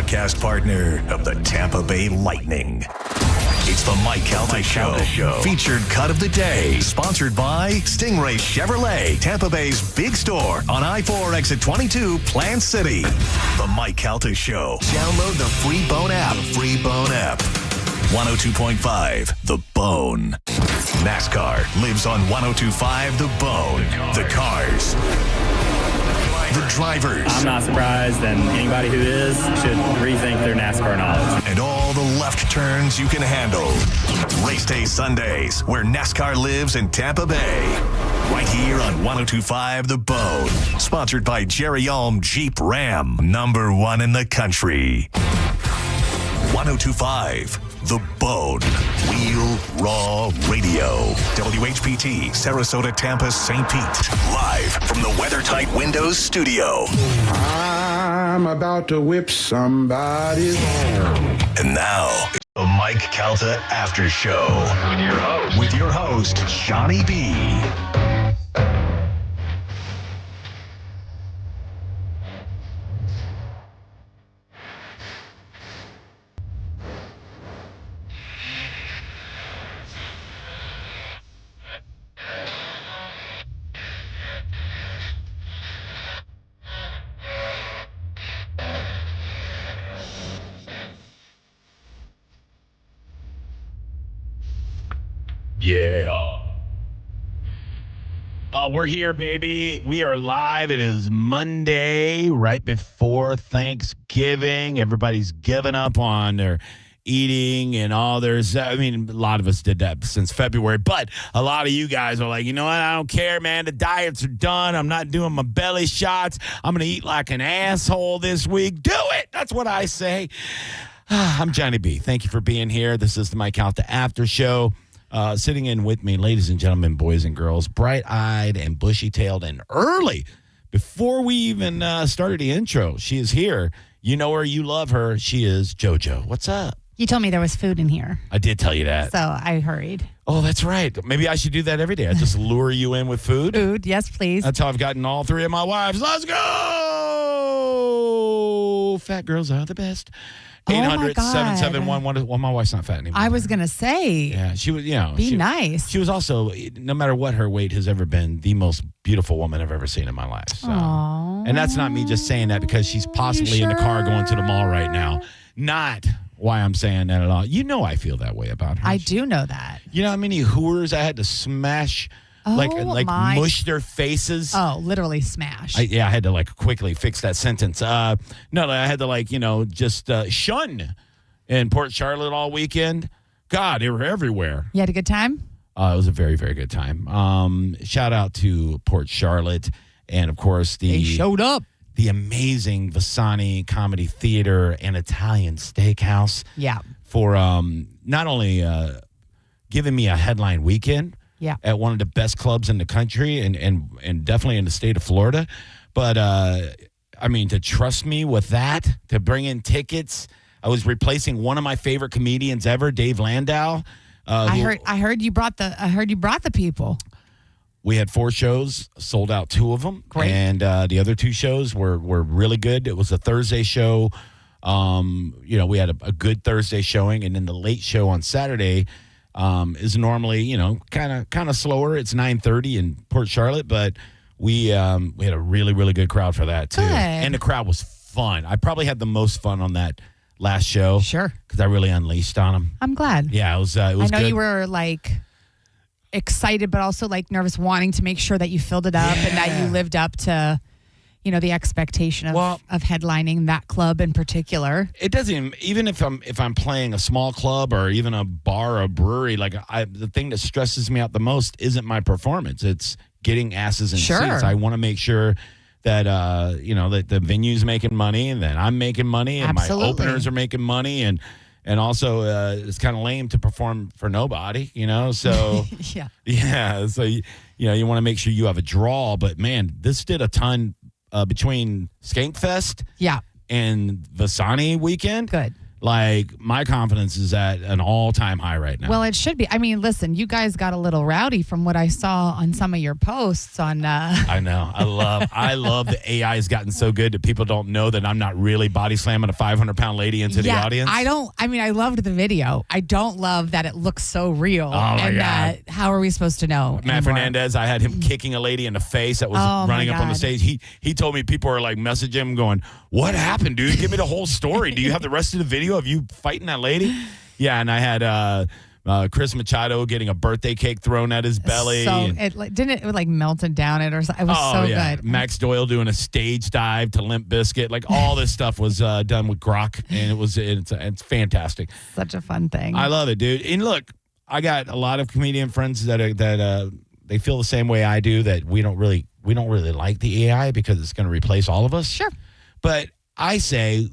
broadcast partner of the Tampa Bay Lightning. It's the Mike Calta Show. Featured cut of the day. Sponsored by Stingray Chevrolet, Tampa Bay's big store on I-4 exit 22, Plant City. The Mike Calta Show. Download the free Bone app. 102.5 The Bone. NASCAR lives on 102.5 The Bone. The cars. The drivers. I'm not surprised, and anybody who is should rethink their NASCAR knowledge. And all the left turns you can handle. Race Day Sundays, where NASCAR lives in Tampa Bay. Right here on 102.5 The Bone. Sponsored by Jerry Ulm Jeep Ram. Number one in the country. 102.5 The Bone. Wheel Raw Radio. WHPT, Sarasota, Tampa, St. Pete. Live from the WeatherTight Windows studio. I'm about to whip somebody's arm. And now, the Mike Calta Aftershow. With your host, Johnny B. Yeah. Oh, we're here, baby. We are live. It is Monday, right before Thanksgiving. Everybody's given up on their eating and all there's, a lot of us did that since February, but a lot of you guys are like, you know what? I don't care, man. The diets are done. I'm not doing my belly shots. I'm going to eat like an asshole this week. Do it. That's what I say. I'm Johnny B. Thank you for being here. This is the Mike Calta After Show. Sitting in with me, ladies and gentlemen, boys and girls, bright-eyed and bushy-tailed and early. Before we even started the intro, she is here. You know her. You love her. She is JoJo. What's up? You told me there was food in here. I did tell you that. So I hurried. Oh, that's right. Maybe I should do that every day. I just lure you in with food. Food, yes, please. That's how I've gotten all three of my wives. Let's go! Fat girls are the best. 800-771. Well, my wife's not fat anymore. I was going to say. Yeah, she was, Be nice. She was also, no matter what her weight has ever been, the most beautiful woman I've ever seen in my life. So. Aww. And that's not me just saying that because she's possibly in the car going to the mall right now. Not why I'm saying that at all. You know I feel that way about her. I do know that. You know how many whores I had to smash, mush their faces? Oh, literally smash. I had to quickly fix that sentence. I had to just shun in Port Charlotte all weekend. God, they were everywhere. You had a good time? It was a very, very good time. Shout out to Port Charlotte and, of course, they showed up. The amazing Vasani Comedy Theater and Italian Steakhouse. Yeah. For not only giving me a headline weekend. Yeah. At one of the best clubs in the country and definitely in the state of Florida. But, to trust me with that, to bring in tickets. I was replacing one of my favorite comedians ever, Dave Landau. I heard you brought the people. We had 4 shows, sold out 2 of them. Great. And the other 2 shows were really good. It was a Thursday show. We had a good Thursday showing. And then the late show on Saturday is normally, kind of slower. It's 9:30 in Port Charlotte, but we had a really, really good crowd for that too. Good. And the crowd was fun. I probably had the most fun on that last show. Sure. Because I really unleashed on them. I'm glad. Yeah, it was good. I know you were excited, but also nervous, wanting to make sure that you filled it up and that you lived up to the expectation of headlining that club in particular. It doesn't even if I'm playing a small club or even a bar or a brewery, the thing that stresses me out the most isn't my performance. It's getting asses in seats. I want to make sure that that the venue's making money and that I'm making money and Absolutely. My openers are making money and also it's kind of lame to perform for nobody, so yeah. So you want to make sure you have a draw, but man, this did a ton between Skankfest and Vasani weekend. Good. Like, my confidence is at an all-time high right now. Well, it should be. I mean, listen, you guys got a little rowdy from what I saw on some of your posts on. I know. I love the AI has gotten so good that people don't know that I'm not really body slamming a 500-pound lady into the audience. I loved the video. I don't love that it looks so real. Oh, my God. How are we supposed to know? Matt anymore? Fernandez, I had him kicking a lady in the face that was running up on the stage. He told me people are like messaging him going, "What happened, dude? Give me the whole story. Do you have the rest of the video of you fighting that lady?" Yeah, and I had Chris Machado getting a birthday cake thrown at his belly. So it melted down it or something. It was good. Max Doyle doing a stage dive to Limp Bizkit. Like, all this stuff was done with grok, and it's fantastic. Such a fun thing. I love it, dude. And look, I got a lot of comedian friends that they feel the same way I do, that we don't really like the AI because it's going to replace all of us. Sure. But I say,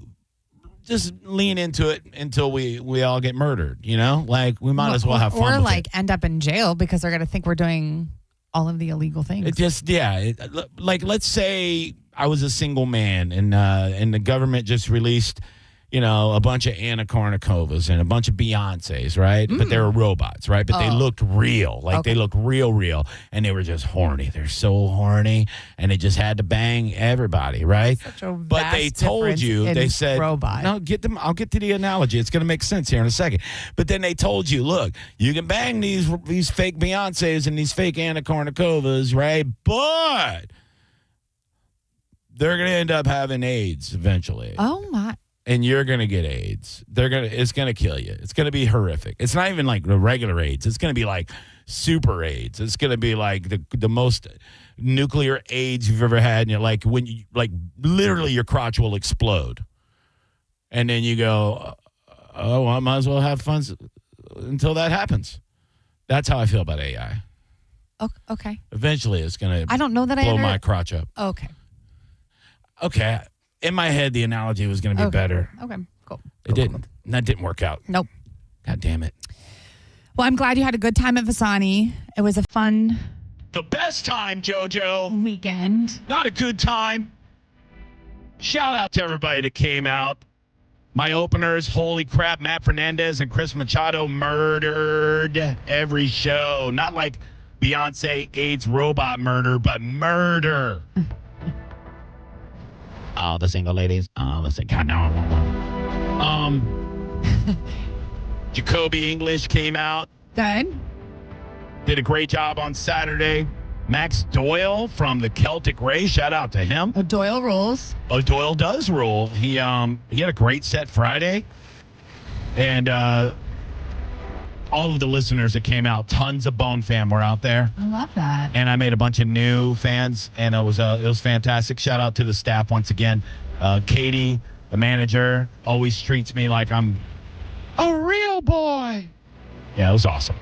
just lean into it until we all get murdered, you know? Like, we might as well have fun with it. End up in jail because they're going to think we're doing all of the illegal things. It just, like, let's say I was a single man and the government just released, a bunch of Anna Kournikovas and a bunch of Beyoncés, right? But they were robots, right? But they looked real. Like, they looked real. And they were just horny. They're so horny. And they just had to bang everybody, right? But they told you, they said, robot. No, I'll get to the analogy. It's going to make sense here in a second. But then they told you, look, you can bang these fake Beyoncés and these fake Anna Kournikovas, right? But they're going to end up having AIDS eventually. Oh, my. And you're going to get AIDS. It's going to kill you. It's going to be horrific. It's not even like the regular AIDS. It's going to be like super AIDS. It's going to be like the most nuclear AIDS you've ever had. And you're like, when you, like, literally your crotch will explode. And then you go, well, I might as well have fun until that happens. That's how I feel about AI. Okay. Eventually it's going to I don't know that blow my crotch up. Okay. In my head, the analogy was going to be better. Okay, cool. It didn't. That didn't work out. Nope. God damn it. Well, I'm glad you had a good time at Vasani. It was a fun The best time, JoJo. weekend. Not a good time. Shout out to everybody that came out. My openers, holy crap, Matt Fernandez and Chris Machado murdered every show. Not like Beyonce AIDS robot murder, but murder. All the single ladies. All the single. Jacoby English came out. Good. Did a great job on Saturday. Max Doyle from the Celtic Ray. Shout out to him. Doyle rules. Oh, Doyle does rule. He had a great set Friday. And all of the listeners that came out, tons of Bone fam were out there. I love that. And I made a bunch of new fans, and it was fantastic. Shout out to the staff once again. Katie, the manager, always treats me like I'm a real boy. Yeah, it was awesome.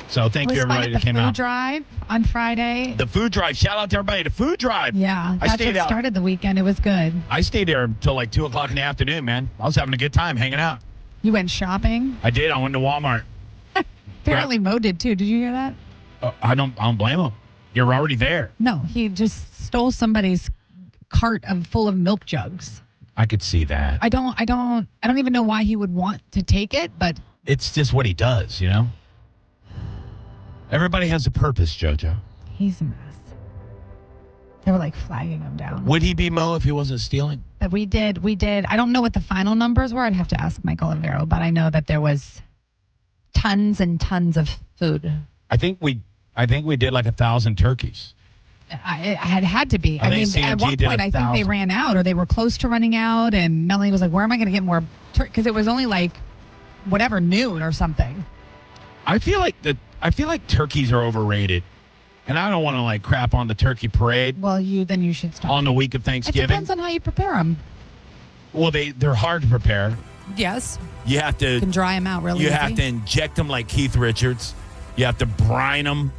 So thank you, everybody that came out. The food drive on Friday. The food drive. Shout out to everybody at the food drive. Yeah, that's what started the weekend. It was good. I stayed there until like 2 o'clock in the afternoon, man. I was having a good time hanging out. You went shopping? I did. I went to Walmart. Apparently Mo did too. Did you hear that? I don't blame him. You're already there. No, he just stole somebody's cart full of milk jugs. I could see that. I don't even know why he would want to take it, but it's just what he does, you know? Everybody has a purpose, JoJo. He's a mess. They were like flagging him down. Would he be Mo if he wasn't stealing? But we did. I don't know what the final numbers were. I'd have to ask Michael Olivero, but I know that there was tons and tons of food. I think we did like 1,000 turkeys. It had to be. I mean, CMG at one point, I think they ran out or they were close to running out. And Melanie was like, where am I going to get more turkey? Because it was only like, whatever, noon or something. I feel like turkeys are overrated. And I don't want to like crap on the turkey parade. Well, then you should stop. On the week of Thanksgiving. It depends on how you prepare them. Well, they're hard to prepare. Yes. You have to. You can dry them out really You easy. have to inject them like Keith Richards. You have to brine them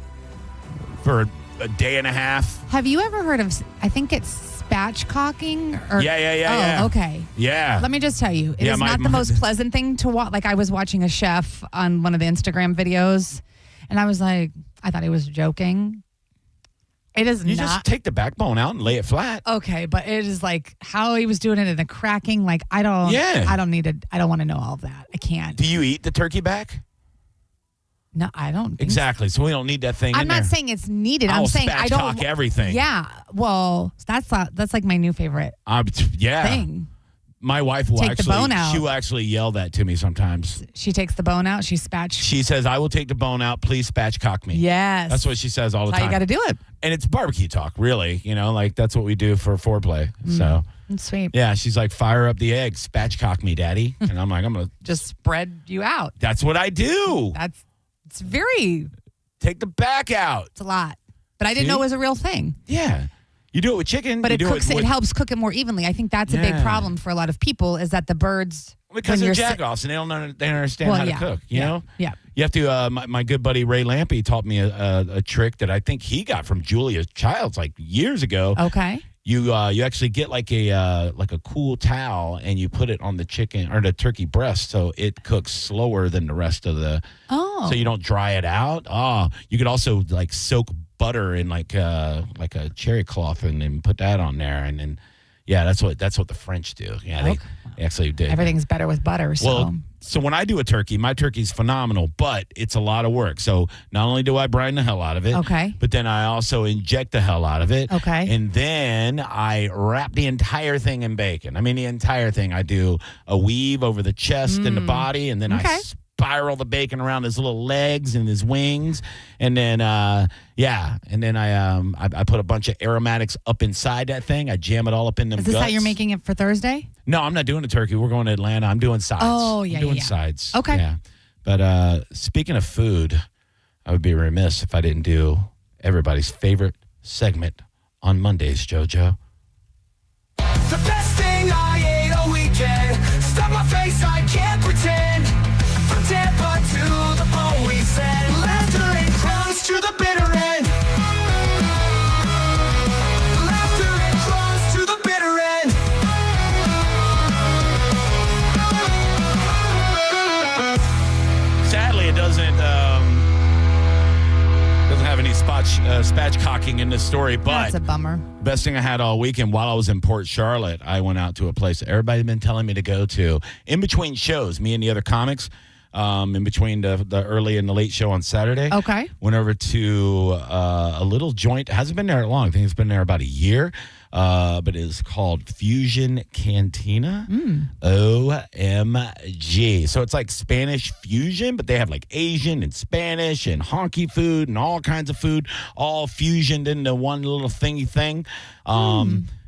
for a day and a half. Have you ever heard of, I think it's spatchcocking? Yeah. Okay. Yeah. Let me just tell you, it is not the most pleasant thing to watch. Like, I was watching a chef on one of the Instagram videos, and I was like, I thought he was joking. It is You not. just take the backbone out and lay it flat. Okay, but it is like how he was doing it in the cracking. Like I don't want to know all of that. I can't. Do you eat the turkey back? No, I don't. Think Exactly. So we don't need that thing I'm in not there. saying it's needed. I'm saying I don't. Spatchcock everything. Yeah. Well, that's like my new favorite Yeah. thing. My wife will Take the bone out. She will actually yell that to me sometimes. She takes the bone out. She spatch. She says, "I will take the bone out. Please spatchcock me." Yes. That's what she says all the That's time. how you got to do it. And it's barbecue talk, really. Like that's what we do for foreplay. So. That's sweet. Yeah, she's like, fire up the egg, spatchcock me, daddy. And I'm like, I'm going to. Just spread you out. That's what I do. It's very. Take the back out. It's a lot. But I didn't know it was a real thing. Yeah. You do it with chicken. But you it do cooks. with, It helps cook it more evenly. I think that's a big Yeah. problem for a lot of people is that the birds. Because when they're you're jack-offs and they don't understand how to cook, you know? Yeah. You have to, my good buddy Ray Lampy taught me a trick that I think he got from Julia Childs like years ago. Okay. You actually get like a cool towel and you put it on the chicken or the turkey breast so it cooks slower than the rest of the. Oh. So you don't dry it out. Oh, you could also like soak butter in like a cherry cloth and then put that on there and then that's what the French do. Yeah, they actually did. Everything's better with butter. So. Well, so when I do a turkey, my turkey's phenomenal, but it's a lot of work. So not only do I brine the hell out of it, Okay. but then I also inject the hell out of it. Okay. And then I wrap the entire thing in bacon. I mean, the entire thing. I do a weave over the chest and the body, and then I spiral the bacon around his little legs and his wings. And then, and then I put a bunch of aromatics up inside that thing. I jam it all up in them Is this guts. how you're making it for Thursday? No, I'm not doing a turkey. We're going to Atlanta. I'm doing sides. Oh, yeah, I'm doing yeah. sides. Okay. Yeah. But speaking of food, I would be remiss if I didn't do everybody's favorite segment on Mondays, JoJo. The best thing I ate all weekend. Stuff my face, I can't pretend. From Tampa to the bone we send. Laughter and crumbs to the bitter end. Laughter and crumbs to the bitter end. Sadly, it doesn't have any spatchcocking in this story, but That's a bummer. best thing I had all weekend while I was in Port Charlotte, I went out to a place that everybody's been telling me to go to. In between shows, me and the other comics, in between the early and the late show on Saturday. Okay. Went over to a little joint. It hasn't been there long. I think it's been there about a year. But it's called Fusion Cantina. OMG. So it's like Spanish fusion, but they have like Asian and Spanish and honky food and all kinds of food, all fusioned into one little thingy thing.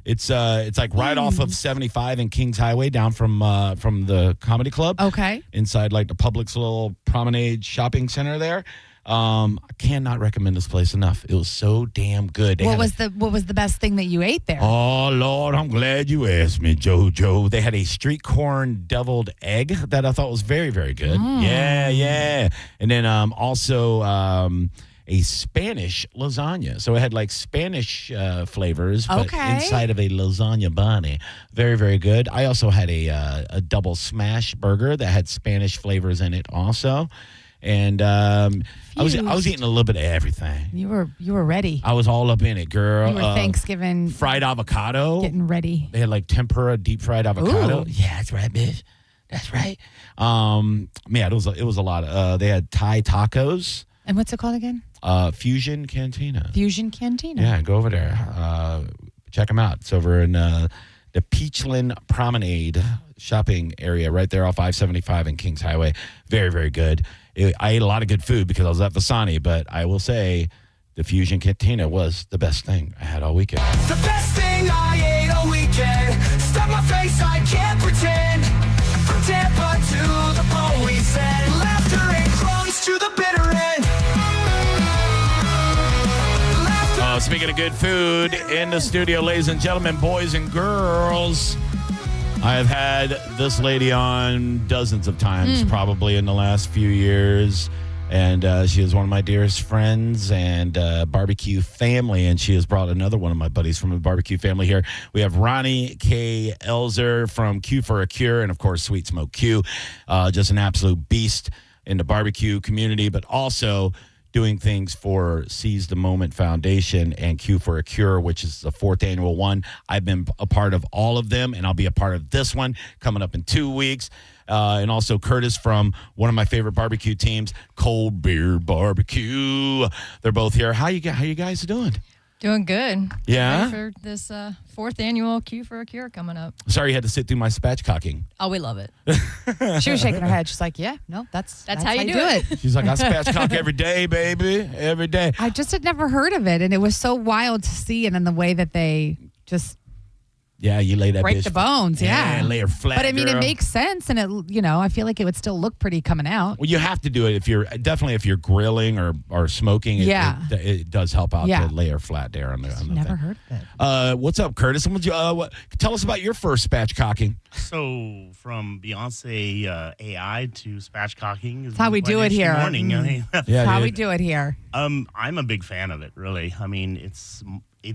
It's like right off of 75 and Kings Highway down from the comedy club. Okay. Inside like the Publix little promenade shopping center there. I cannot recommend this place enough. It was so damn good. What was the best thing that you ate there? Oh, Lord, I'm glad you asked me, JoJo. They had a street corn deviled egg that I thought was very, very good. Yeah. And then also a Spanish lasagna. So it had like Spanish flavors, but inside of a lasagna body. Very, very good. I also had a double smash burger that had Spanish flavors in it also. And I was eating a little bit of everything. You were ready. I was all up in it, girl. You were Thanksgiving fried avocado. getting ready. They had like tempura, deep fried avocado. Ooh. Yeah, that's right, bitch. That's right. It was a lot. They had Thai tacos. And what's it called again? Fusion Cantina. Fusion Cantina. Yeah, go over there. Check them out. It's over in the Peachland Promenade shopping area right there off I-75 and Kings Highway. Very, very good. I ate a lot of good food because I was at Vasani, but I will say the Fusion Cantina was the best thing I had all weekend. The best thing I ate all weekend. Stuff my face, I can't pretend. From Tampa to the bone we send. Laughter and crumbs to the bitter end. Speaking of good food, in the studio, ladies and gentlemen, boys and girls, I have had this lady on dozens of times, probably in the last few years. And she is one of my dearest friends and barbecue family. And she has brought another one of my buddies from the barbecue family here. We have Ronnie K. Elzer from Q for a Cure. And, of course, Sweet Smoke Q. Just an absolute beast in the barbecue community, but also doing things for Seize the Moment Foundation and Q for a Cure, which is the 4th annual one. I've been a part of all of them, and I'll be a part of this one coming up in 2 weeks. And also Curtis from one of my favorite barbecue teams, Cold Beer Barbecue. They're both here. How you guys doing? Doing good. Yeah? Ready for this 4th annual Q for a Cure coming up. Sorry you had to sit through my spatchcocking. Oh, we love it. She was shaking her head. She's like, yeah, no, that's how you do it. She's like, I spatchcock every day, baby, every day. I just had never heard of it, and it was so wild to see, and then the way that they just Yeah, you lay that break bitch the bones. Yeah, lay her flat. But I mean, girl. it makes sense, and I feel like it would still look pretty coming out. Well, you have to do it if you're grilling or smoking. It does help out Yeah. to lay her flat there on the Never thing. heard of it. What's up, Curtis? Tell us about your first spatchcocking. So from Beyonce AI to spatchcocking is That's how we do it here. Morning. I mean, Yeah, How dude. we do it here. I'm a big fan of it. Really, I mean, it's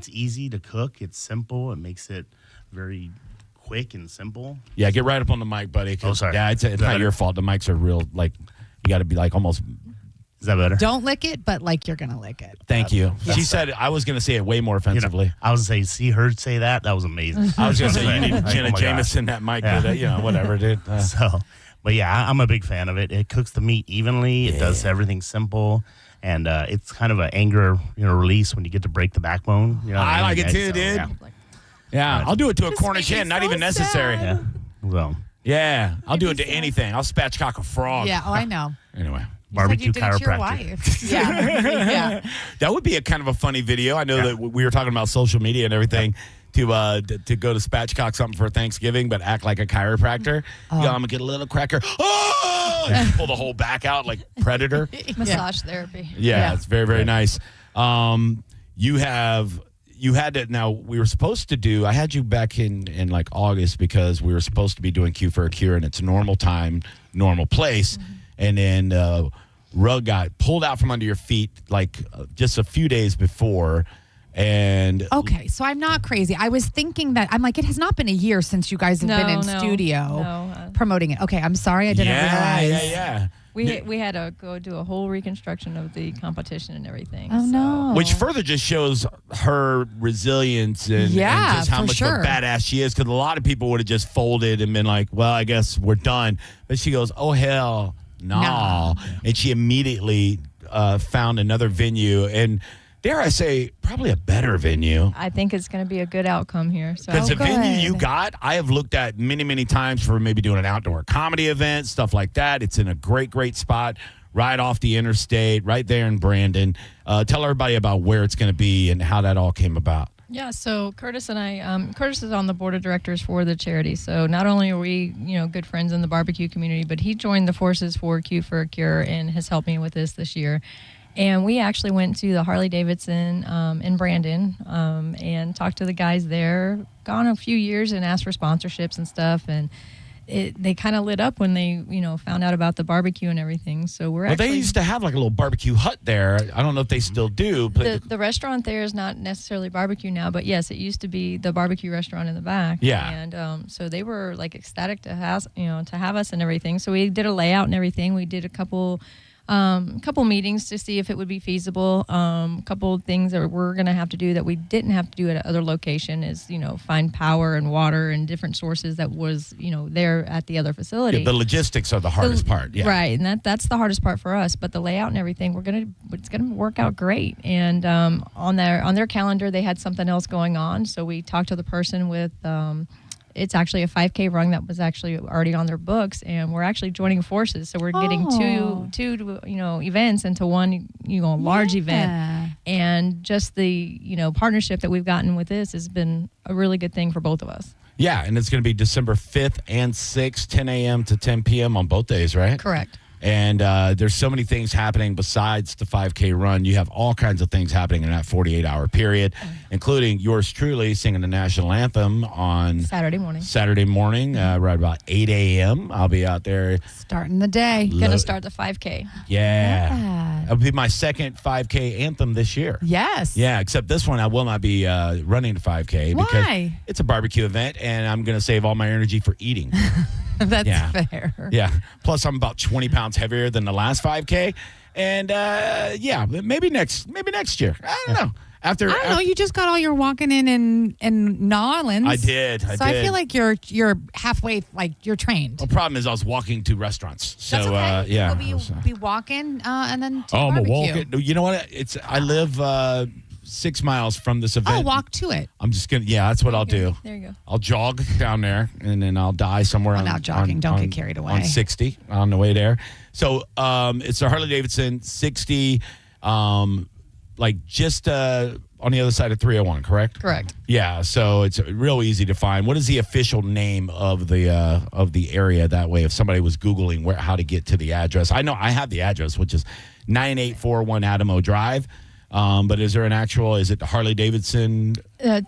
easy to cook. It's simple. It makes it very quick and simple. Yeah, get right up on the mic, buddy. Oh, sorry. Yeah, it's not better? your fault. The mics are real. Like, you got to be like almost. Is that better? Don't lick it, but like you're gonna lick it. Thank you. Yes. She said I was going to say it way more offensively. I was saying, see her say that. That was amazing. I was going to say you need Like, Jenna oh my Jameson that mic. Yeah. With it, whatever, dude. So, but yeah, I'm a big fan of it. It cooks the meat evenly. It does everything simple. And it's kind of an anger, release when you get to break the backbone. You know what I mean? like it And too, so, dude. Yeah. Yeah, I'll do it to a Just Cornish make me hen. Not so even necessary. sad. Yeah. Well, Yeah, I'll do it to anything. I'll spatchcock a frog. Yeah. Oh, I know. Anyway. barbecue you said you did it to your chiropractor. wife. Yeah. Yeah. That would be a kind of a funny video. I know that we were talking about social media and everything to go to spatchcock something for Thanksgiving, but act like a chiropractor. I'm gonna get a little cracker. Oh! And pull the whole back out like Predator. Massage therapy. Yeah, it's very, very nice. You had to. Now we were supposed to do. I had you back in like August because we were supposed to be doing Q for a Cure, and it's normal time, normal place, and then rug got pulled out from under your feet like just a few days before. And Okay, so I'm not crazy. I was thinking that I'm like, it has not been a year since you guys have been in studio promoting it. Okay, I'm sorry, I didn't realize. Yeah. We had to go do a whole reconstruction of the competition and everything. Oh, no. Which further just shows her resilience and just how for much sure. of a badass she is. Because a lot of people would have just folded and been like, well, I guess we're done. But she goes, oh, hell no. No. And she immediately found another venue. And dare I say, probably a better venue. I think it's going to be a good outcome here. So Because the venue you good. got, I have looked at many, many times for maybe doing an outdoor comedy event, stuff like that. It's in a great, great spot right off the interstate, right there in Brandon. Tell everybody about where it's going to be and how that all came about. Yeah, so Curtis and I, Curtis is on the board of directors for the charity. So not only are we, good friends in the barbecue community, but he joined the forces for Q for a Cure and has helped me with this year. And we actually went to the Harley Davidson in Brandon and talked to the guys there. Gone a few years and asked for sponsorships and stuff, and they kind of lit up when they found out about the barbecue and everything. So we're Well, actually they used to have like a little barbecue hut there. I don't know if they still do, but the restaurant there is not necessarily barbecue now, but yes, it used to be the barbecue restaurant in the back. Yeah. And so they were like ecstatic to have us and everything. So we did a layout and everything. We did a couple meetings to see if it would be feasible. Couple of things that we're going to have to do that we didn't have to do at other location is, find power and water and different sources that was, there at the other facility. the logistics are the hardest part. Yeah. Right, and that's the hardest part for us. But the layout and everything, it's gonna work out great. And on their calendar, they had something else going on, so we talked to the person with. It's actually a 5K run that was actually already on their books, and we're actually joining forces. So we're getting two events into one large event, and just the partnership that we've gotten with this has been a really good thing for both of us. Yeah, and it's going to be December 5th and 6th, 10 a.m. to 10 p.m. on both days, right? Correct. And there's so many things happening besides the 5K run. You have all kinds of things happening in that 48-hour period, including yours truly singing the national anthem on Saturday morning, right about 8 a.m. I'll be out there. Starting the day. Gonna start the 5K. Yeah. That'll be my second 5K anthem this year. Yes. Yeah, except this one I will not be running the 5K because Why? it's a barbecue event, and I'm going to save all my energy for eating. That's Yeah. fair. Yeah. Plus, I'm about 20 pounds heavier than the last 5K. And maybe next year. I don't know. I don't know. You just got all your walking in New Orleans. I did. So I feel like you're halfway, like you're trained. The problem is I was walking to restaurants. So That's okay. yeah. You'll be walking and then to I'm barbecue. walking. You know what? I live 6 miles from this event. Oh, walk to it. I'm just gonna. Yeah, that's what I'll do. There you go. I'll jog down there, and then I'll die somewhere. Well, now jogging, don't get carried away. On 60 on the way there. So it's a Harley Davidson 60, like just on the other side of 301, correct? Correct. Yeah. So it's real easy to find. What is the official name of the area? That way, if somebody was Googling how to get to the address, I know I have the address, which is 9841 Adamo Drive. But is there an actual, is it Harley Davidson?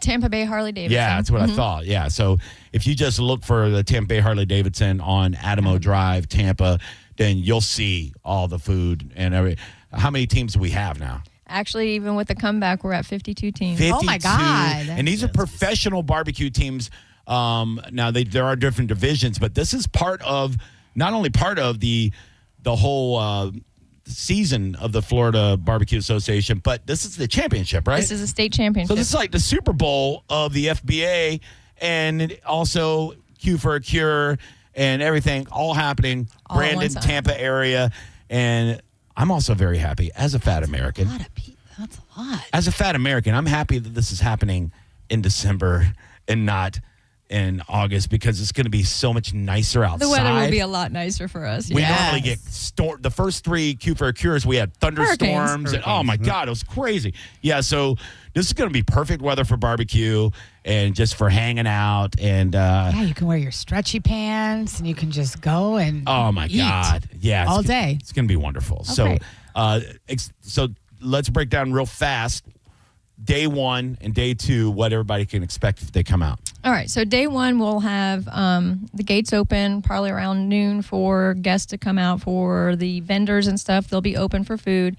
Tampa Bay Harley Davidson. Yeah, that's what I thought. Yeah. So if you just look for the Tampa Bay Harley Davidson on Adamo Drive, Tampa, then you'll see all the food and every. How many teams do we have now? Actually, even with the comeback, we're at 52 teams. 52. Oh, my God. And these are professional barbecue teams. Now, there are different divisions, but this is not only part of the whole season of the Florida Barbecue Association, but this is the championship, right? This is a state championship. So this is like the Super Bowl of the FBA, and also Q for a Cure and everything all happening. All at Brandon, one time. Tampa area. And I'm also very happy as a fat American. That's a lot. As a fat American, I'm happy that this is happening in December and not in August, because it's going to be so much nicer outside. The weather will be a lot nicer for us. We yeah. normally get the first 3 Q for a Cures. We had thunderstorms, and oh my God, it was crazy. Yeah, so this is going to be perfect weather for barbecue and just for hanging out. And Yeah, you can wear your stretchy pants and you can just go and oh my eat God, yeah, all day. It's going to be wonderful. Okay. So let's break down real fast. Day 1 and day 2, what everybody can expect if they come out. All right. So day 1, we'll have the gates open probably around noon for guests to come out. For the vendors and stuff, they'll be open for food.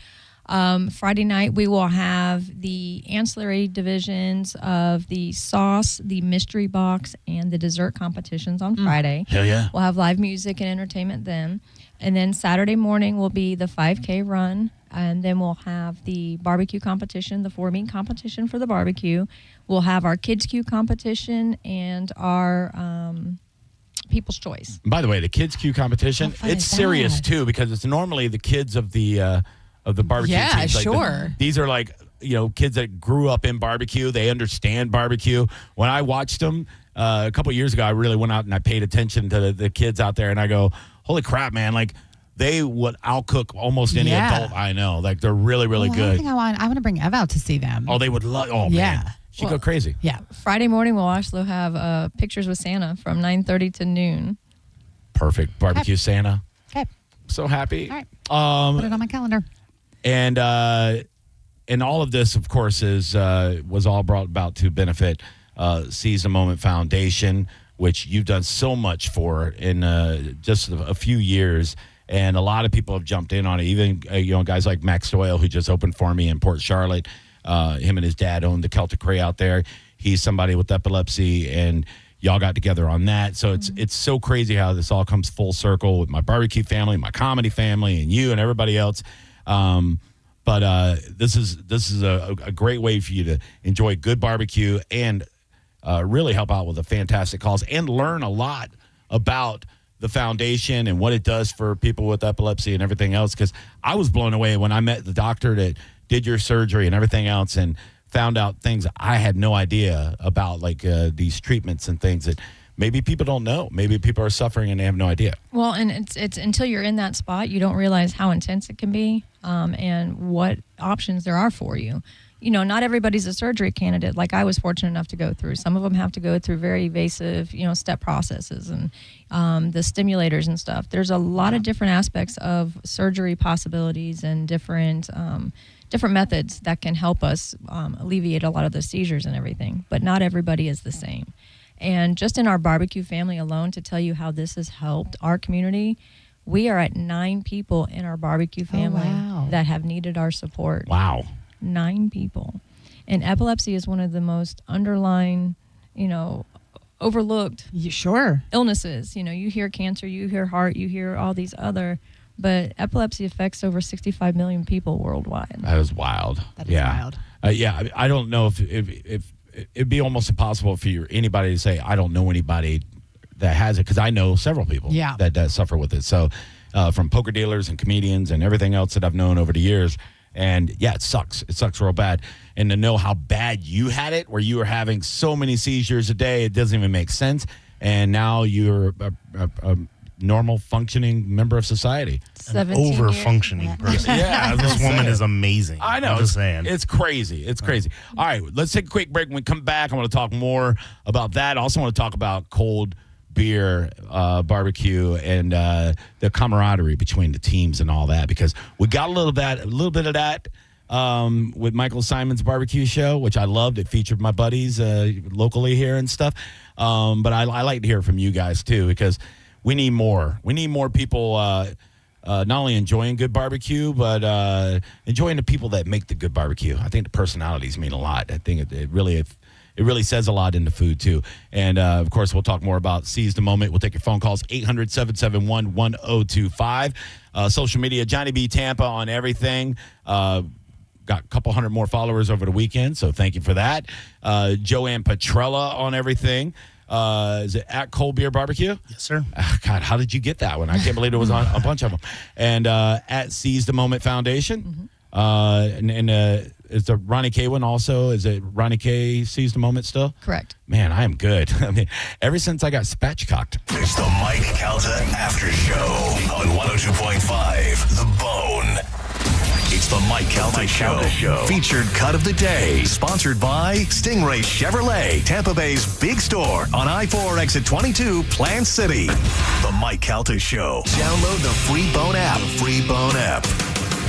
Friday night, we will have the ancillary divisions of the sauce, the mystery box, and the dessert competitions on Friday. Hell yeah. We'll have live music and entertainment then. And then Saturday morning will be the 5K run. And then we'll have the barbecue competition, the 4-meat competition for the barbecue. We'll have our Kids Q competition and our People's Choice. By the way, the Kids Q competition, How fun it's is serious that? too, because it's normally the kids of the barbecue Yeah, teams. Like sure. these are like, kids that grew up in barbecue. They understand barbecue. When I watched them a couple years ago, I really went out and I paid attention to the kids out there, and I go, holy crap, man, like they would outcook almost any Yeah. adult I know. Like they're really, really I good. think I want to bring Ev out to see them. Oh, they would love. Oh Yeah. man, she'd go crazy. Yeah. Friday morning, we'll also have Pictures with Santa from 9:30 to noon. Perfect barbecue Santa. Okay. So happy. All right. Put it on my calendar. And all of this, of course, was all brought about to benefit Seize the Moment Foundation, which you've done so much for in just a few years. And a lot of people have jumped in on it. Even guys like Max Doyle, who just opened for me in Port Charlotte. Him and his dad owned the Celtic Cray out there. He's somebody with epilepsy, and y'all got together on that. So it's so crazy how this all comes full circle with my barbecue family, my comedy family, and you and everybody else. But this is a great way for you to enjoy good barbecue and really help out with a fantastic cause and learn a lot about the foundation and what it does for people with epilepsy and everything else. Because I was blown away when I met the doctor that did your surgery and everything else, and found out things I had no idea about, like these treatments and things that maybe people don't know. Maybe people are suffering and they have no idea. Well, and it's until you're in that spot, you don't realize how intense it can be, and what options there are for you. Not everybody's a surgery candidate like I was fortunate enough to go through. Some of them have to go through very invasive, step processes and the stimulators and stuff. There's a lot of different aspects of surgery possibilities and different methods that can help us alleviate a lot of the seizures and everything. But not everybody is the same. And just in our barbecue family alone, to tell you how this has helped our community, we are at 9 people in our barbecue family wow. that have needed our support. Wow. 9 people. And epilepsy is one of the most underlying, overlooked Sure. illnesses. You hear cancer, you hear heart, you hear all these other, but epilepsy affects over 65 million people worldwide. That is wild. That is wild. I don't know if it'd be almost impossible for anybody to say, I don't know anybody that has it, because I know several people that suffer with it. So from poker dealers and comedians and everything else that I've known over the years. And yeah, it sucks. It sucks real bad. And to know how bad you had it, where you were having so many seizures a day, it doesn't even make sense. And now you're a normal functioning member of society. An over-functioning person. Yeah, this woman is amazing. I know. I'm just saying. It's crazy. It's crazy. All right, let's take a quick break. When we come back, I want to talk more about that. I also want to talk about cold beer, barbecue, and the camaraderie between the teams and all that, because we got a little bit of that with Michael Simon's barbecue show, which I loved. It featured my buddies locally here and stuff. But I like to hear from you guys too, because we need more. We need more people not only enjoying good barbecue, but enjoying the people that make the good barbecue. I think the personalities mean a lot. I think it really says a lot in the food, too. And, of course, we'll talk more about Seize the Moment. We'll take your phone calls, 800-771-1025. Social media, Johnny B. Tampa on everything. Got a couple hundred more followers over the weekend, so thank you for that. Joanne Petrella on everything. Is it at Cold Beer Barbecue? Yes, sir. Oh, God, how did you get that one? I can't believe it was on a bunch of them. And at Seize the Moment Foundation. Is the Ronnie K one also? Is it Ronnie K Seize the Moment still? Correct. Man, I am good. I mean, ever since I got spatchcocked. It's the Mike Calta Aftershow on 102.5 The Bone. It's the Mike Calta Show. Featured cut of the day. Sponsored by Stingray Chevrolet, Tampa Bay's big store on I-4 exit 22, Plant City. The Mike Calta Show. Download the free Bone app.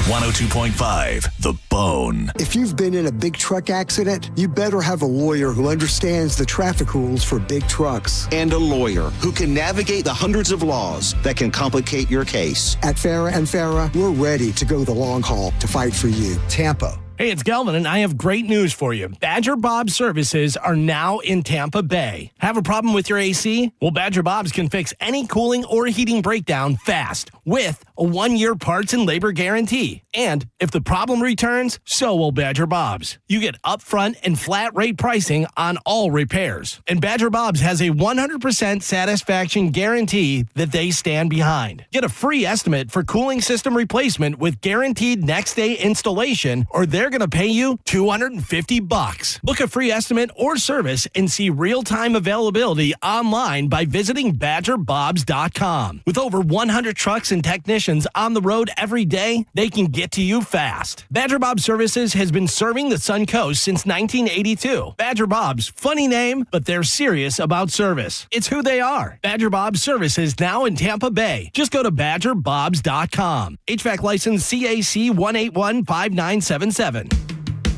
102.5 The Bone. If you've been in a big truck accident, you better have a lawyer who understands the traffic rules for big trucks. And a lawyer who can navigate the hundreds of laws that can complicate your case. At Farah and Farah, we're ready to go the long haul to fight for you. Tampa. Hey, it's Galvin, and I have great news for you. Badger Bob's services are now in Tampa Bay. Have a problem with your AC? Well, Badger Bob's can fix any cooling or heating breakdown fast with a 1-year parts and labor guarantee. And if the problem returns, so will Badger Bob's. You get upfront and flat rate pricing on all repairs. And Badger Bob's has a 100% satisfaction guarantee that they stand behind. Get a free estimate for cooling system replacement with guaranteed next day installation, or they're going to pay you $250. Book a free estimate or service and see real-time availability online by visiting BadgerBobs.com. With over 100 trucks and technicians on the road every day, they can get to you fast. Badger Bob Services has been serving the Sun Coast since 1982. Badger Bob's, funny name, but they're serious about service. It's who they are. Badger Bob Services now in Tampa Bay. Just go to BadgerBobs.com. HVAC license CAC 1815977.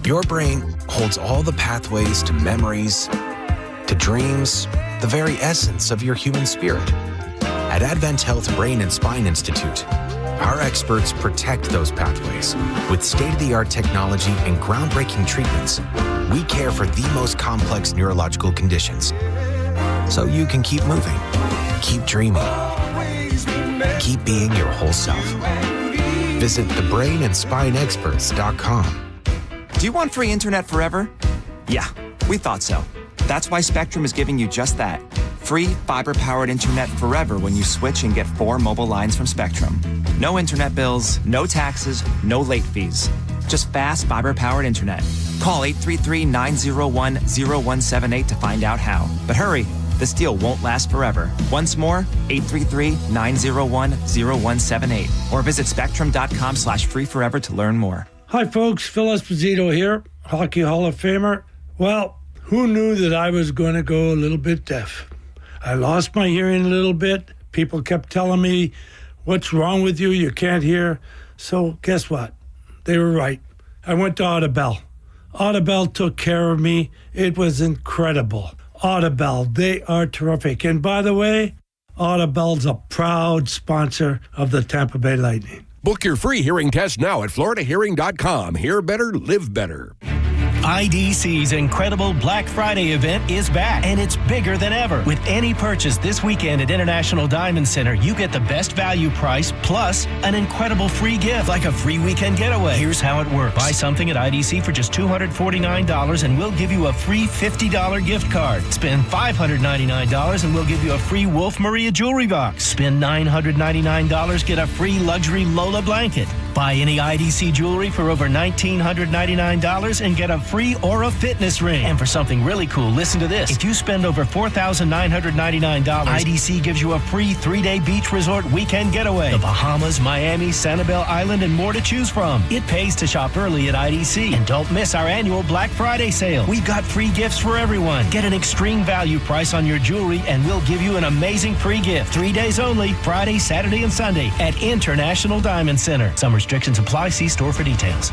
Your brain holds all the pathways to memories, to dreams, the very essence of your human spirit. At Advent Health Brain and Spine Institute, our experts protect those pathways. With state-of-the-art technology and groundbreaking treatments, we care for the most complex neurological conditions. So you can keep moving, keep dreaming, keep being your whole self. Visit thebrainandspineexperts.com. Do you want free internet forever? Yeah, we thought so. That's why Spectrum is giving you just that. Free fiber-powered internet forever when you switch and get 4 mobile lines from Spectrum. No internet bills, no taxes, no late fees. Just fast fiber-powered internet. Call 833-901-0178 to find out how. But hurry, this deal won't last forever. Once more, 833-901-0178. Or visit spectrum.com/freeforever to learn more. Hi, folks. Phil Esposito here, Hockey Hall of Famer. Well, who knew that I was going to go a little bit deaf? I lost my hearing a little bit. People kept telling me, what's wrong with you? You can't hear. So guess what? They were right. I went to Audibel. Audibel took care of me. It was incredible. Audibel, they are terrific. And by the way, Audibel's a proud sponsor of the Tampa Bay Lightning. Book your free hearing test now at floridahearing.com. Hear better, live better. IDC's incredible Black Friday event is back, and it's bigger than ever. With any purchase this weekend at International Diamond Center, you get the best value price plus an incredible free gift, like a free weekend getaway. Here's how it works. Buy something at IDC for just $249, and we'll give you a free $50 gift card. Spend $599, and we'll give you a free Wolf Maria jewelry box. Spend $999, get a free luxury Lola blanket. Buy any IDC jewelry for over $1,999 and get a free Aura fitness ring. And for something really cool, listen to this. If you spend over $4,999, IDC gives you a free 3-day beach resort weekend getaway. The Bahamas, Miami, Sanibel Island, and more to choose from. It pays to shop early at IDC. And don't miss our annual Black Friday sale. We've got free gifts for everyone. Get an extreme value price on your jewelry, and we'll give you an amazing free gift. 3 days only, Friday, Saturday, and Sunday at International Diamond Center. Some restrictions apply. See store for details.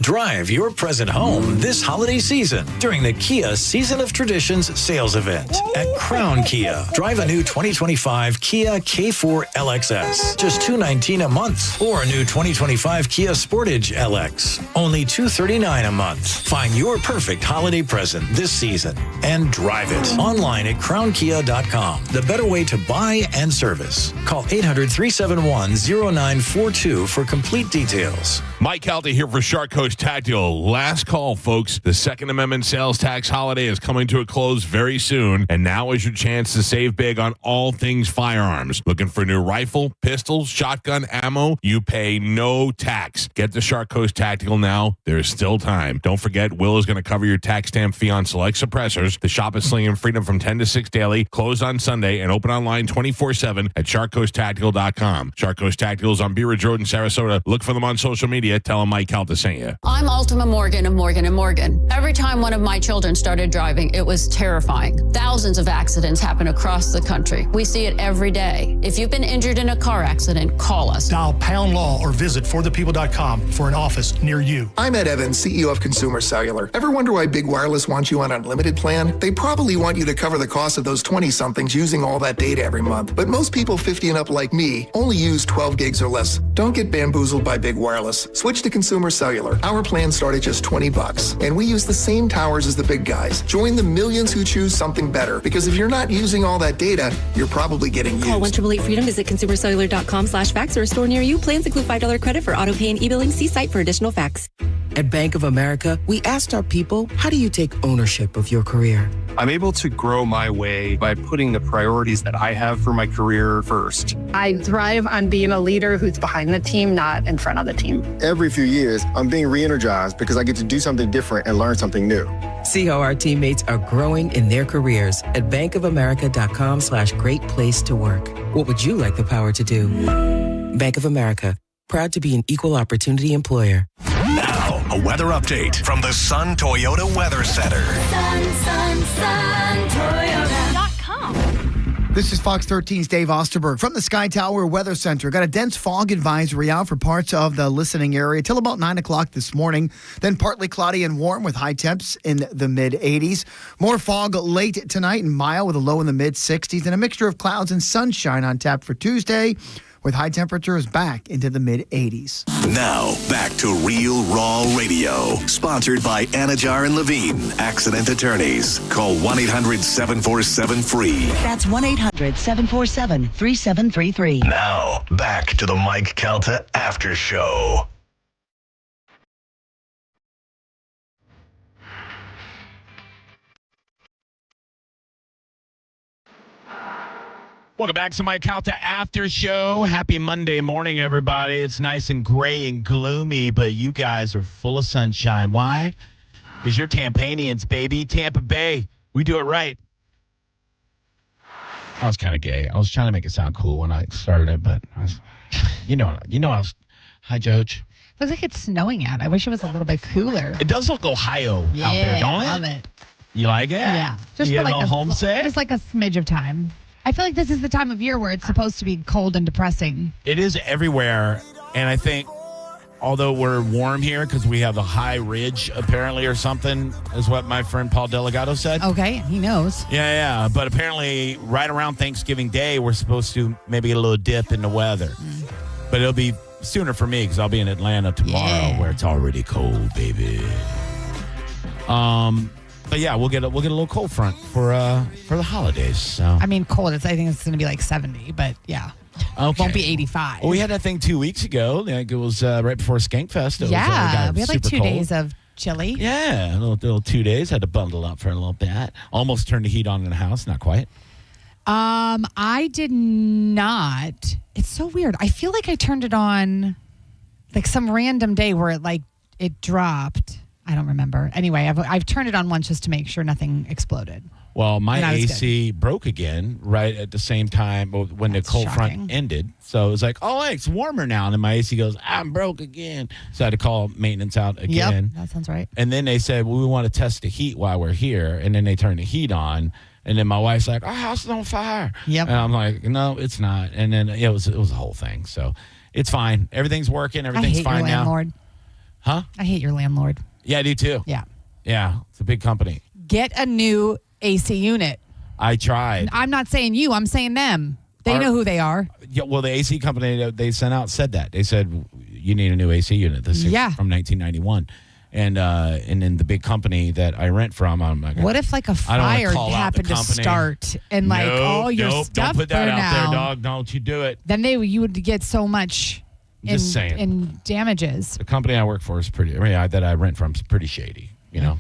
Drive your present home this holiday season during the Kia Season of Traditions sales event at Crown Kia. Drive a new 2025 Kia K4 LXS, just $219 a month, or a new 2025 Kia Sportage LX, only $239 a month. Find your perfect holiday present this season and drive it online at crownkia.com. The better way to buy and service. Call 800-371-0942 for complete details. Mike Calta here for Shark Coast Tactical. Last call, folks. The Second Amendment sales tax holiday is coming to a close very soon, and now is your chance to save big on all things firearms. Looking for a new rifle, pistols, shotgun, ammo? You pay no tax. Get to Shark Coast Tactical now. There's still time. Don't forget, Will is going to cover your tax stamp fee on select suppressors. The shop is slinging freedom from 10 to 6 daily, closed on Sunday, and open online 24/7 at sharkcoasttactical.com. Shark Coast Tactical is on Bee Ridge Road in Sarasota. Look for them on social media. Tell them Mike Calta sent you. I'm Ultima Morgan of Morgan & Morgan. Every time one of my children started driving, it was terrifying. Thousands of accidents happen across the country. We see it every day. If you've been injured in a car accident, call us. Dial pound law or visit forthepeople.com for an office near you. I'm Ed Evans, CEO of Consumer Cellular. Ever wonder why Big Wireless wants you on an unlimited plan? They probably want you to cover the cost of those 20-somethings using all that data every month. But most people 50 and up like me only use 12 gigs or less. Don't get bamboozled by Big Wireless. Switch to Consumer Cellular. Our plans start at just $20, and we use the same towers as the big guys. Join the millions who choose something better, because if you're not using all that data, you're probably getting used. Call 1-888-FREEDOM, visit consumercellular.com/facts or a store near you. Plans include $5 credit for auto pay and e-billing. See site for additional facts. At Bank of America, we asked our people, how do you take ownership of your career? I'm able to grow my way by putting the priorities that I have for my career first. I thrive on being a leader who's behind the team, not in front of the team. Every few years, I'm being re-energized because I get to do something different and learn something new. See how our teammates are growing in their careers at bankofamerica.com/great place to work. What would you like the power to do? Bank of America, proud to be an equal opportunity employer. Now, a weather update from the Sun Toyota Weather Center. SunToyota.com. This is Fox 13's Dave Osterberg from the Sky Tower Weather Center. Got a dense fog advisory out for parts of the listening area till about 9 o'clock this morning. Then partly cloudy and warm with high temps in the mid-80s. More fog late tonight and mild with a low in the mid-60s. And a mixture of clouds and sunshine on tap for Tuesday, with high temperatures back into the mid-80s. Now, back to Real Raw Radio. Sponsored by Anajar and Levine, accident attorneys. Call 1-800-747-FREE. That's 1-800-747-3733. Now, back to the Mike Calta After Show. Welcome back to my Calta After Show. Happy Monday morning, everybody. It's nice and gray and gloomy, but you guys are full of sunshine. Why? Because you're Tampanians, baby. Tampa Bay. We do it right. I was kind of gay. I was trying to make it sound cool when I started it, but I was, you know, I was. Hi, Judge. Looks like it's snowing out. I wish it was a little bit cooler. It does look Ohio out there, don't it? I love it. You like it? Yeah. Just for like a homesick? Just like a smidge of time. I feel like this is the time of year where it's supposed to be cold and depressing. It is everywhere, and I think although we're warm here because we have a high ridge apparently or something is what my friend Paul Delgado said. Okay, he knows. Yeah, but apparently right around Thanksgiving Day we're supposed to maybe get a little dip in the weather. But it'll be sooner for me because I'll be in Atlanta tomorrow where it's already cold, baby. But yeah, we'll get a little cold front for the holidays. So I mean, cold. I think it's going to be like 70, but yeah. Okay. It won't be 85. Well, we had that thing 2 weeks ago. Like it was right before Skankfest. We had like 2 cold. days of chilly. Yeah, a little 2 days. Had to bundle up for a little bit. Almost turned the heat on in the house. Not quite. I did not. It's so weird. I feel like I turned it on like some random day where it dropped. I don't remember. Anyway, I've turned it on once just to make sure nothing exploded. Well, my AC broke again right at the same time when the cold front ended. So it was like, oh, hey, it's warmer now. And then my AC goes, I'm broke again. So I had to call maintenance out again. Yep, that sounds right. And then they said, well, we want to test the heat while we're here. And then they turned the heat on. And then my wife's like, our house is on fire. Yep. And I'm like, no, it's not. And then it was a whole thing. So it's fine. Everything's working. Everything's fine now. I hate your landlord. Huh? I hate your landlord. Yeah, I do too. Yeah. Yeah, it's a big company. Get a new AC unit. I tried. I'm not saying you. I'm saying them. They know who they are. Yeah, well, the AC company that they sent out said that. They said, you need a new AC unit. This is from 1991. And then the big company that I rent from, I'm like, what if like a fire happened to start and like all your stuff don't put that burn out there, out? dog. Don't you do it. Then you would get so much in damages. The company I work for is that I rent from is pretty shady. You know,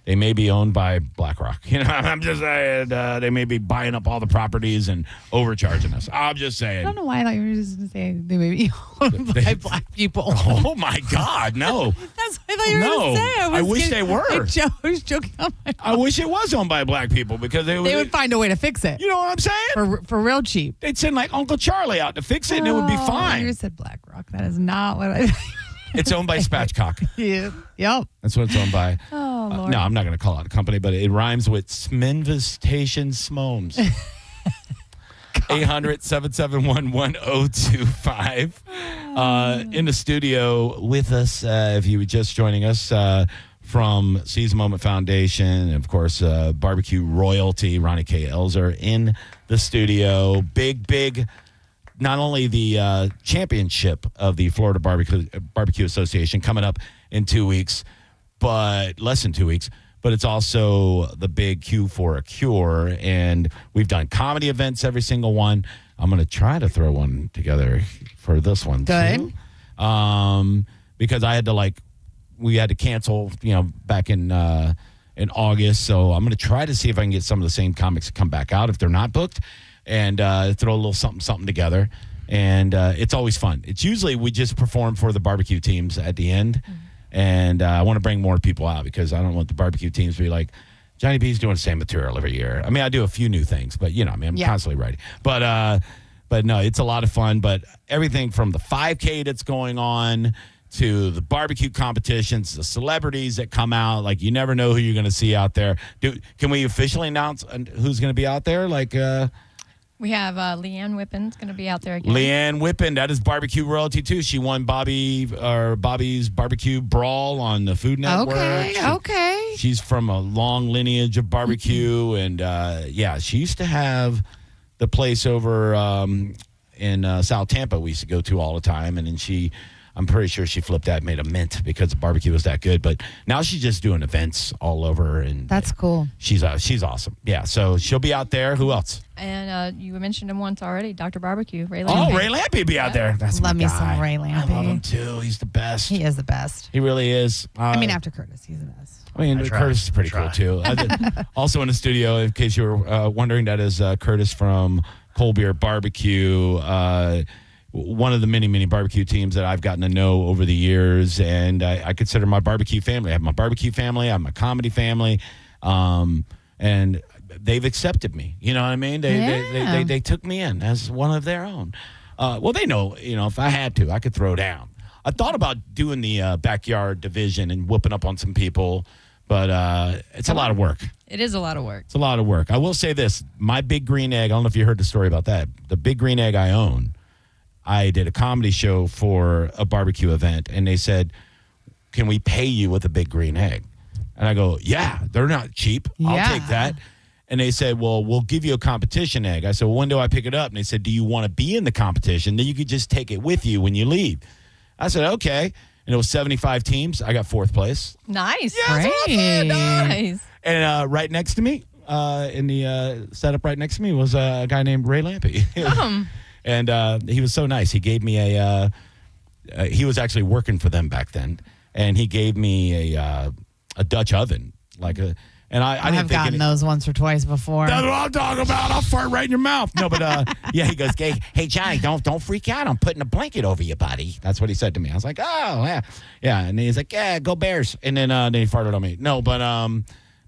they may be owned by BlackRock. You know, I'm just saying they may be buying up all the properties and overcharging us. I'm just saying. I don't know why I thought you were just going to say they may be owned by black people. Oh my God, no. That's what I thought you were going to say. I wish they were. I was joking. I wish it was owned by black people because they would find a way to fix it. You know what I'm saying? For real cheap. They'd send like Uncle Charlie out to fix it and it would be fine. You said BlackRock. That is not what I. It's owned by Spatchcock. Yeah. Yep. That's what it's owned by. Oh, Lord. No, I'm not going to call out the company, but it rhymes with Sminvestation Smomes. 800-771-1025. In the studio with us, if you were just joining us, from Seize the Moment Foundation, and of course, barbecue royalty, Ronnie K. Elzer in the studio. Big, not only the championship of the Florida Barbecue Association coming up in 2 weeks, but less than 2 weeks, but it's also the big Q for a Cure. And we've done comedy events, every single one. I'm going to try to throw one together for this one, too. Because we had to cancel, back in August. So I'm going to try to see if I can get some of the same comics to come back out if they're not booked. And throw a little something together. And it's always fun. It's usually we just perform for the barbecue teams at the end. Mm-hmm. And I want to bring more people out because I don't want the barbecue teams to be like, Johnny B's doing the same material every year. I mean, I do a few new things, but, I'm constantly writing. But no, it's a lot of fun. But everything from the 5K that's going on to the barbecue competitions, the celebrities that come out, like you never know who you're going to see out there. Can we officially announce who's going to be out there? We have Leanne Whippin's going to be out there again. Leanne Whippin, that is barbecue royalty too. She won Bobby's Barbecue Brawl on the Food Network. Okay. She's from a long lineage of barbecue, and she used to have the place over in South Tampa we used to go to all the time, and then I'm pretty sure she flipped that and made a mint because the barbecue was that good. But now she's just doing events all over, and that's cool. She's awesome. Yeah, so she'll be out there. Who else? And you mentioned him once already, Dr. Barbecue, Ray Lampy. Oh, Ray Lampy be out there. That's love my me guy. some Ray Lampy. I love him too. He's the best. He is the best. He really is. After Curtis, he's the best. Curtis is pretty cool too. Also in the studio, in case you were wondering, that is Curtis from Cold Beer Barbecue. One of the many, many barbecue teams that I've gotten to know over the years, and I consider my barbecue family. I have my barbecue family, I have my comedy family, and they've accepted me. You know what I mean? They took me in as one of their own. They know, if I had to, I could throw down. I thought about doing the backyard division and whooping up on some people, but it's a lot of work. It is a lot of work. It's a lot of work. I will say this, my Big Green Egg, I don't know if you heard the story about that. The Big Green Egg I own, I did a comedy show for a barbecue event, and they said, can we pay you with a Big Green Egg? And I go, yeah, they're not cheap. I'll take that. And they said, well, we'll give you a competition egg. I said, well, when do I pick it up? And they said, do you want to be in the competition? Then you could just take it with you when you leave. I said, okay. And it was 75 teams. I got 4th place. Nice. Yeah, Great. Nice. And right next to me, in the setup right next to me was a guy named Ray Lampy. And he was so nice. He gave me he was actually working for them back then. And he gave me a Dutch oven. And I didn't I've gotten those once or twice before. That's what I'm talking about. I'll fart right in your mouth. No, but yeah, he goes, hey, Johnny, don't freak out. I'm putting a blanket over you, buddy. That's what he said to me. I was like, oh, yeah. Yeah, and he's like, yeah, go Bears. And then he farted on me. No, but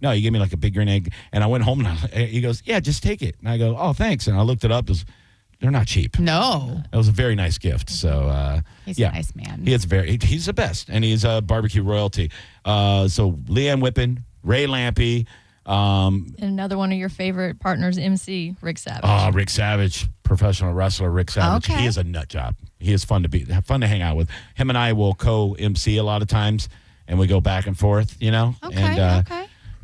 no, he gave me like a big green egg. And I went home, and he goes, yeah, just take it. And I go, oh, thanks. And I looked it up. They're not cheap. No. It was a very nice gift. So he's a nice man. He's the best, and he's barbecue royalty. So Leanne Whippen, Ray Lampy. And another one of your favorite partners, MC, Rick Savage. Oh, Rick Savage, professional wrestler Rick Savage. Okay. He is a nut job. He is fun to hang out with. Him and I will co-MC a lot of times, and we go back and forth, and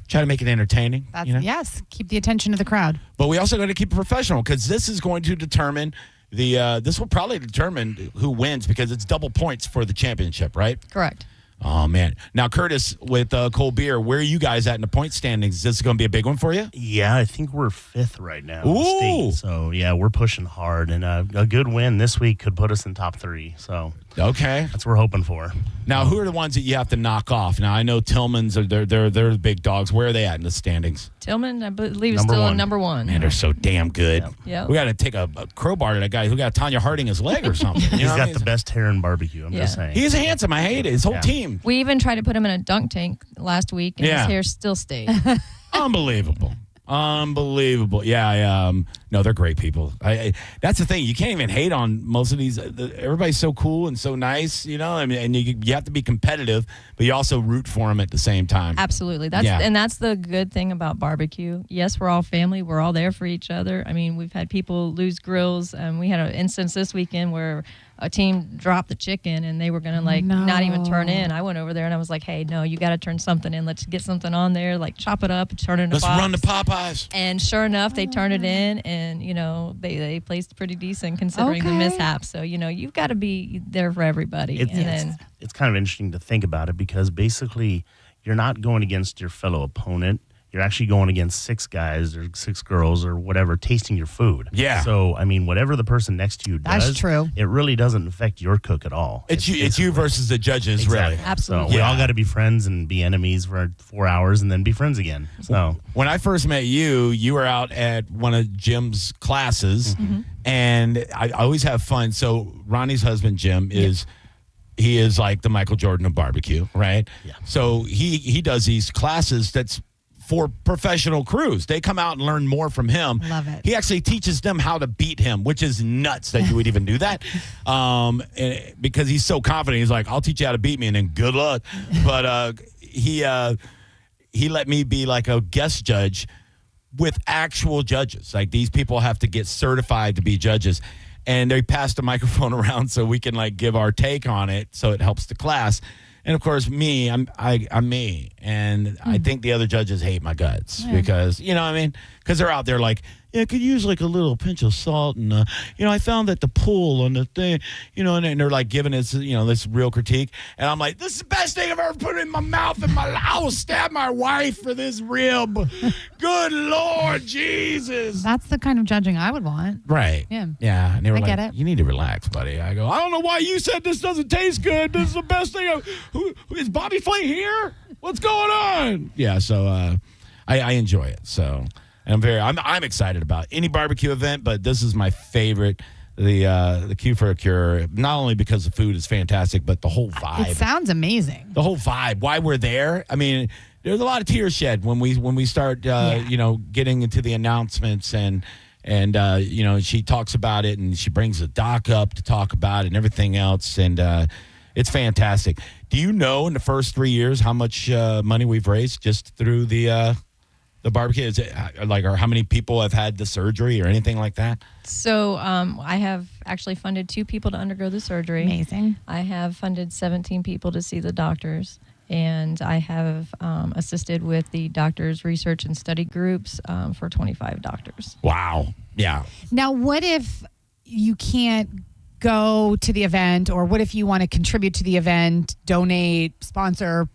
try to make it entertaining. Yes, keep the attention of the crowd. But we also got to keep it professional, because this is going to determine this will probably determine who wins, because it's double points for the championship, right? Correct. Oh, man. Now, Curtis, with Cold Beer, where are you guys at in the point standings? Is this going to be a big one for you? Yeah, I think we're 5th right now. in the Ooh. state. So, yeah, we're pushing hard. And a good win this week could put us in top 3. So, okay. That's what we're hoping for. Now, who are the ones that you have to knock off? Now, I know Tillman's, they're the big dogs. Where are they at in the standings? Tillman, I believe, is still in number 1. Man, they're so damn good. Yep. We got to take a crowbar to that guy who got Tanya Harding his leg or something. He's got the best hair in barbecue, I'm just saying. He's handsome. I hate it. His whole team. We even tried to put him in a dunk tank last week, and his hair still stayed. Unbelievable. Yeah, no, they're great people. That's the thing. You can't even hate on most of these. Everybody's so cool and so nice, I mean, and you have to be competitive, but you also root for them at the same time. Absolutely. That's the good thing about barbecue. Yes, we're all family. We're all there for each other. I mean, we've had people lose grills. We had an instance this weekend where a team dropped the chicken and they were going to not even turn in. I went over there and I was like, hey, no, you got to turn something in. Let's get something on there, chop it up, turn it in a box. Let's run to Popeyes. And sure enough, they turned it in, and, they placed pretty decent considering the mishap. So, you've got to be there for everybody. It's kind of interesting to think about it, because basically you're not going against your fellow opponent. You're actually going against 6 guys or 6 girls or whatever tasting your food. Yeah. So, I mean, whatever the person next to you does, that's true. It really doesn't affect your cook at all. It's you versus the judges, exactly. really. Absolutely. So we all got to be friends and be enemies for 4 hours and then be friends again. So when I first met you were out at one of Jim's classes, and I always have fun. So Ronnie's husband, Jim, he is like the Michael Jordan of barbecue, right? Yeah. So he does these classes that's for professional crews. They come out and learn more from him. Love it. He actually teaches them how to beat him, which is nuts that you would even do that. And because he's so confident. He's like, I'll teach you how to beat me, and then good luck. But he let me be like a guest judge with actual judges. Like, these people have to get certified to be judges. And they pass the microphone around so we can give our take on it, so it helps the class. And of course, I'm me, and I think the other judges hate my guts because because they're out there could use a little pinch of salt, and I found that the pull on the thing, and they're giving us this real critique, and I'm like, this is the best thing I've ever put in my mouth, and I will stab my wife for this rib. Good Lord Jesus. That's the kind of judging I would want. Right. Yeah. And they were get it. You need to relax, buddy. I go, I don't know why you said this doesn't taste good. This is the best thing. Is Bobby Flay here? What's going on? Yeah. So I enjoy it. So I'm excited about any barbecue event, but this is my favorite. The Q for a Cure, not only because the food is fantastic, but the whole vibe. It sounds amazing. The whole vibe. Why we're there. I mean, there's a lot of tears shed when we start getting into the announcements, and she talks about it, and she brings the doc up to talk about it and everything else, and it's fantastic. Do you know in the first 3 years how much money we've raised just through the barbecue? Is it or how many people have had the surgery or anything like that? So I have actually funded 2 people to undergo the surgery. Amazing. I have funded 17 people to see the doctors. and I have assisted with the doctors' research and study groups for 25 doctors. Wow. Yeah. Now, what if you can't go to the event, or what if you want to contribute to the event, donate, sponsor,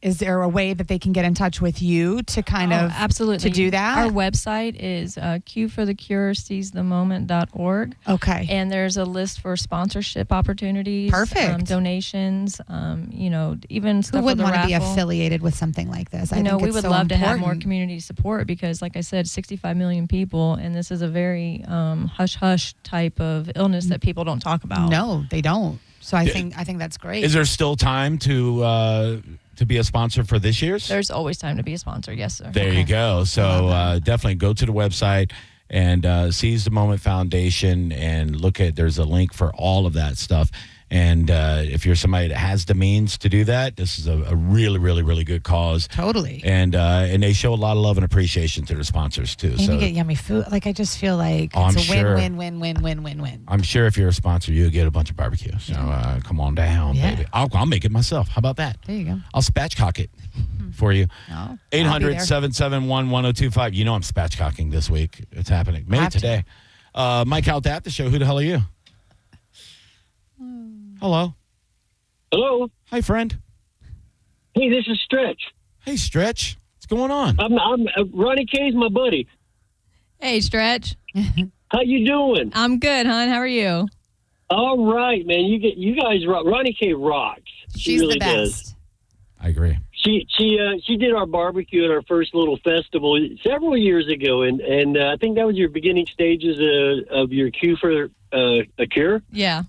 is there a way that they can get in touch with you to kind of absolutely to do that? Our website is qforthecureseizethemoment.org. Okay. And there's a list for sponsorship opportunities. Perfect. Donations, even stuff Who wouldn't with the want to be raffle. affiliated with something like this? I know we it's would so love to have more important. community support because, like I said, 65 million people, and this is a very hush-hush type of illness that people don't talk about. No, they don't. So I think that's great. Is there still time to be a sponsor for this year's? There's always time to be a sponsor. Yes, sir. There you go. So definitely go to the website and Seize the Moment Foundation and look at. There's a link for all of that stuff. And if you're somebody that has the means to do that, this is a really, really, really good cause. Totally. And they show a lot of love and appreciation to their sponsors too. And you get yummy food. I just feel like it's a win-win. I'm sure if you're a sponsor, you'll get a bunch of barbecue. So come on down, baby. I'll make it myself. How about that? There you go. I'll spatchcock it for you. No, 800-771-1025. You know I'm spatchcocking this week. It's happening. Maybe today. Mike Calta Aftershow. Who the hell are you? Hello. Hello. Hi, friend. Hey, this is Stretch. Hey, Stretch. What's going on? I'm Ronnie K's my buddy. Hey, Stretch. How you doing? I'm good, hon. How are you? All right, man. You guys rock. Ronnie K rocks. She really the best. does. I agree. She did our barbecue at our first little festival several years ago, and I think that was your beginning stages of your Q for a Cure. Yeah.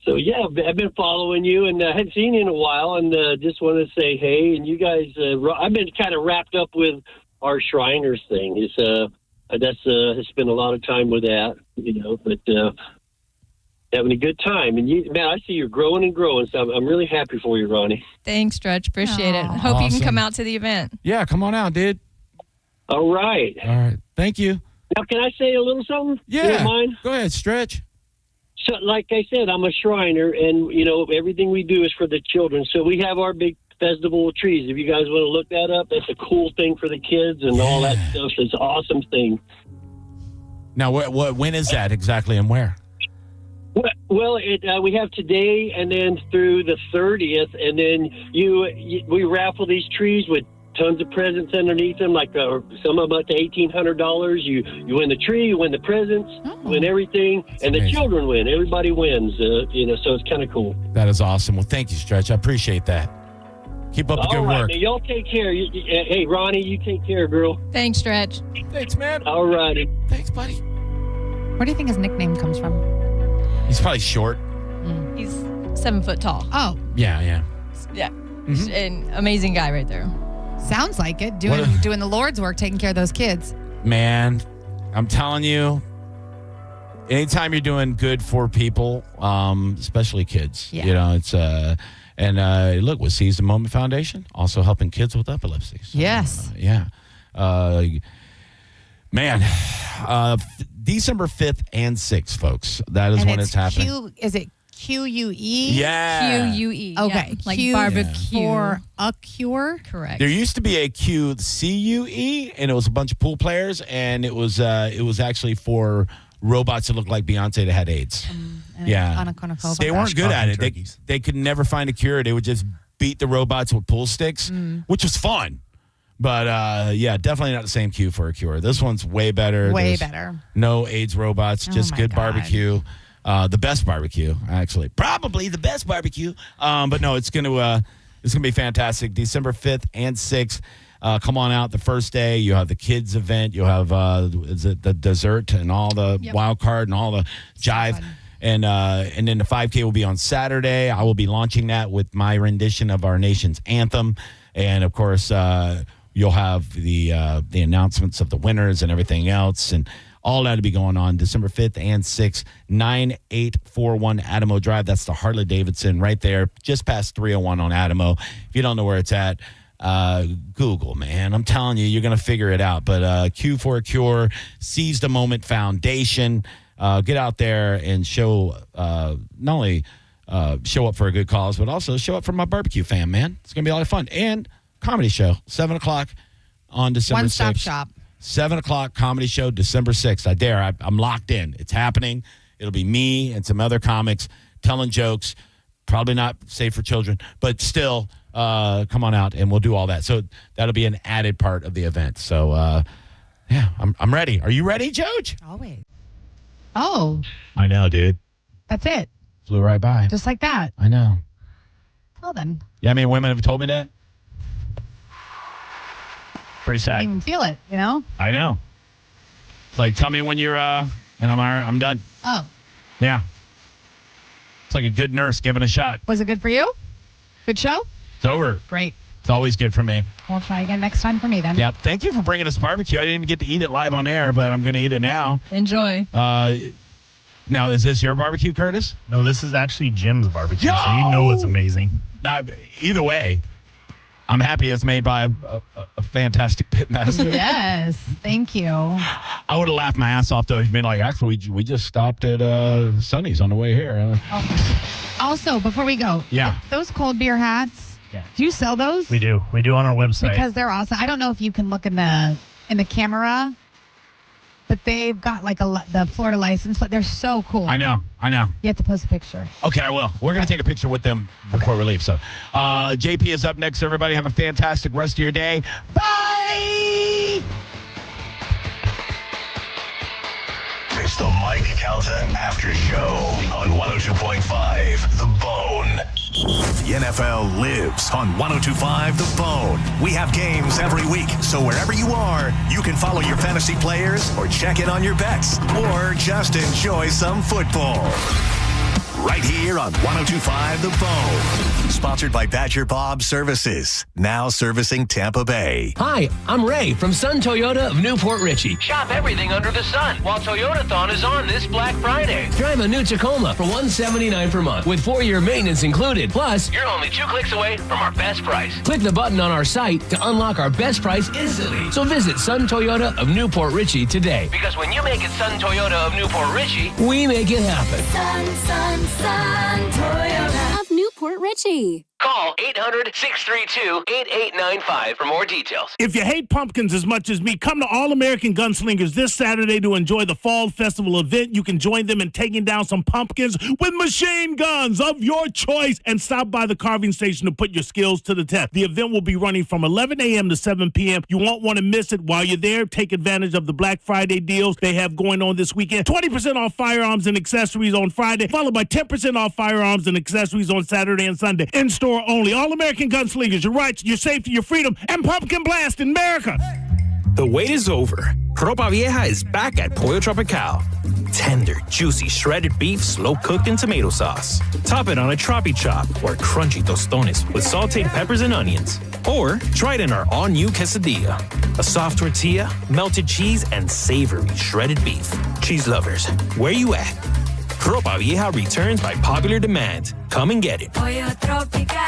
So, yeah, I've been following you, and I hadn't seen you in a while, and just want to say hey. And you guys, I've been kind of wrapped up with our Shriners thing. It's I spent a lot of time with that, but having a good time. And, man, I see you're growing and growing, so I'm really happy for you, Ronnie. Thanks, Stretch. Appreciate it. Hope you can come out to the event. Yeah, come on out, dude. All right. All right. Thank you. Now, can I say a little something? Yeah. You don't mind? Go ahead, Stretch. So, like I said, I'm a Shriner, and, everything we do is for the children. So we have our big festival of trees. If you guys want to look that up, that's a cool thing for the kids and all that stuff. It's an awesome thing. Now, when is that exactly and where? Well, we have today and then through the 30th, and then we raffle these trees with tons of presents underneath them, like some of them up to $1,800. You win the tree, you win the presents, you win everything, and the children win. Everybody wins, so it's kind of cool. That is awesome. Well, thank you, Stretch. I apprate that. Keep up the good work. Man, y'all take care. Hey, Ronnie, you take care, girl. Thanks, Stretch. Thanks, man. All righty. Thanks, buddy. Where do you think his nickname comes from? He's probably short. He's 7 foot tall. Oh. Yeah. Yeah. Mm-hmm. An amazing guy right there. Sounds like it. Doing the Lord's work, taking care of those kids. Man, I'm telling you, anytime you're doing good for people, especially kids, it's look, with Seize the Moment Foundation, also helping kids with epilepsy. So, yes. December 5th and 6th, folks. That is when it's happening. Is it QUE? Yeah. QUE. Okay. Yeah. Like Q barbecue. For a cure? Correct. There used to be a QCUE, and it was a bunch of pool players, and it was actually for robots that looked like Beyonce that had AIDS. They weren't good at it. They could never find a cure. They would just beat the robots with pool sticks, which was fun. But, definitely not the same Q for a cure. This one's way better. Way better. No AIDS robots, just good barbecue. The best barbecue, actually. Probably the best barbecue. But no, it's going to be fantastic. December 5th and 6th. Come on out the first day. You have the kids event. You'll have the dessert and all the wild card and all the jive. And then the 5K will be on Saturday. I will be launching that with my rendition of our nation's anthem. And, of course, you'll have the announcements of the winners and everything else. And all that to be going on December 5th and 6th, 9841 Adamo Drive. That's the Harley-Davidson right there, just past 301 on Adamo. If you don't know where it's at, Google, man. I'm telling you, you're going to figure it out. But Q for a Cure, Seize the Moment Foundation. Get out there and show not only show up for a good cause, but also show up for my barbecue fam, man. It's going to be a lot of fun. And comedy show, 7 o'clock on December 6th. One-stop shop. 7 o'clock comedy show, December 6th. I dare. I'm locked in. It's happening. It'll be me and some other comics telling jokes. Probably not safe for children, but still, come on out and we'll do all that. So that'll be an added part of the event. So, yeah, I'm ready. Are you ready, Joge? Always. Oh, I know, dude. that's it. Flew right by. Just like that. I know. Well, then. Yeah, I mean, women have told me that. Pretty I sad. didn't even feel it, you know? I know. It's like, tell me when you're, and I'm done. Oh. Yeah. It's like a good nurse giving a shot. Was it good for you? Good show? It's over. Great. It's always good for me. We'll try again next time for me then. Yeah. Thank you for bringing us barbecue. I didn't even get to eat it live on air, but I'm going to eat it now. Enjoy. Now, is this your barbecue, Curtis? No, this is actually Jim's barbecue, so you know it's amazing. Either way, I'm happy it's made by a fantastic pitmaster. Yes. Thank you. I would have laughed my ass off, though. He'd been like, actually, we just stopped at Sonny's on the way here. Also, before we go, Yeah. those cold beer hats, do you sell those? We do. We do on our website. Because they're awesome. I don't know if you can look in the camera, but they've got like the Florida license, but they're so cool. I know. You have to post a picture. Okay, I will. We're going to take a picture with them before we leave. So, JP is up next. Everybody have a fantastic rest of your day. Bye! It's the Mike Calta Aftershow on 102.5 The Bone. The NFL lives on 102.5 The Bone. We have games every week, so wherever you are, you can follow your fantasy players or check in on your bets or just enjoy some football. Right here on 102.5 The Bone. Sponsored by Badger Bob Services, now servicing Tampa Bay. Hi, I'm Ray from Sun Toyota of Newport Richey. Shop everything under the sun while Toyotathon is on this Black Friday. Drive a new Tacoma for $179 per month with 4-year maintenance included. Plus, you're only 2 clicks away from our best price. Click the button on our site to unlock our best price instantly. So visit Sun Toyota of Newport Richey today. Because when you make it Sun Toyota of Newport Richey, we make it happen. Sun Toyota of Newport Richey. Call 800-632-8895 for more details. If you hate pumpkins as much as me, come to All American Gunslingers this Saturday to enjoy the Fall Festival event. You can join them in taking down some pumpkins with machine guns of your choice and stop by the carving station to put your skills to the test. The event will be running from 11 a.m. to 7 p.m. You won't want to miss it. While you're there, take advantage of the Black Friday deals they have going on this weekend. 20% off firearms and accessories on Friday, followed by 10% off firearms and accessories on Saturday and Sunday. In-store only. All American Gunslingers, your rights, your safety, your freedom, and pumpkin blast in America. The wait is over. Ropa Vieja is back at Pollo Tropical. Tender, juicy, shredded beef, slow-cooked in tomato sauce. Top it on a tropi chop or crunchy tostones with sauteed peppers and onions. Or try it in our all-new quesadilla. A soft tortilla, melted cheese, and savory shredded beef. Cheese lovers, where you at? Ropa Vieja returns by popular demand. Come and get it. Pollo Tropical.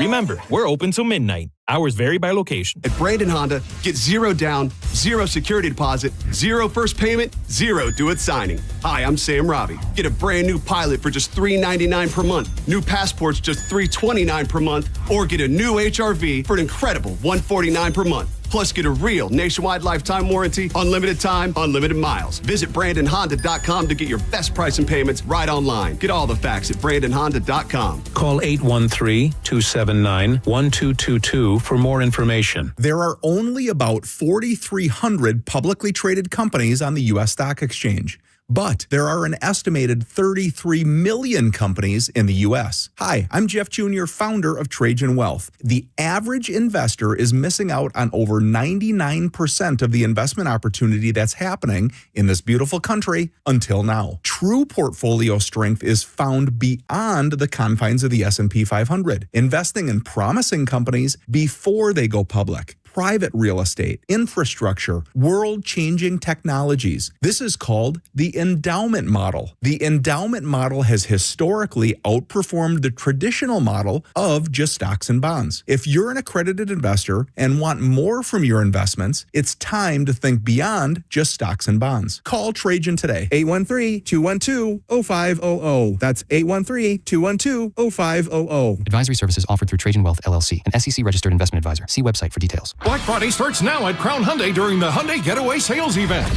Remember, we're open till midnight. Hours vary by location. At Brandon Honda, get 0 down, 0 security deposit, 0 first payment, 0 do-it signing. Hi, I'm Sam Robbie. Get a brand new Pilot for just $399 per month. New passports just $329 per month. Or get a new HRV for an incredible $149 per month. Plus, get a real nationwide lifetime warranty, unlimited time, unlimited miles. Visit BrandonHonda.com to get your best price and payments right online. Get all the facts at BrandonHonda.com. Call 813-279-1222 for more information. There are only about 4,300 publicly traded companies on the U.S. Stock Exchange. But there are an estimated 33 million companies in the U.S. Hi, I'm Jeff Jr., founder of Trajan Wealth. The average investor is missing out on over 99% of the investment opportunity that's happening in this beautiful country until now. True portfolio strength is found beyond the confines of the S&P 500, investing in promising companies before they go public. private real estate, infrastructure, world-changing technologies. This is called the endowment model. The endowment model has historically outperformed the traditional model of just stocks and bonds. If you're an accredited investor and want more from your investments, it's time to think beyond just stocks and bonds. Call Trajan today, 813-212-0500. That's 813-212-0500. Advisory services offered through Trajan Wealth, LLC, an SEC registered investment advisor. See website for details. Black Friday starts now at Crown Hyundai during the Hyundai Getaway Sales Event.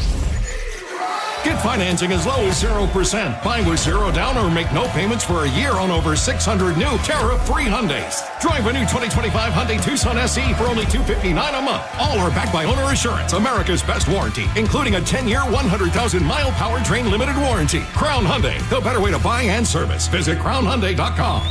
Get financing as low as 0%. Buy with zero down or make no payments for a year on over 600 new tariff-free Hyundais. Drive a new 2025 Hyundai Tucson SE for only $259 a month. All are backed by Owner Assurance, America's best warranty, including a 10-year, 100,000-mile powertrain limited warranty. Crown Hyundai, the better way to buy and service. Visit crownhyundai.com.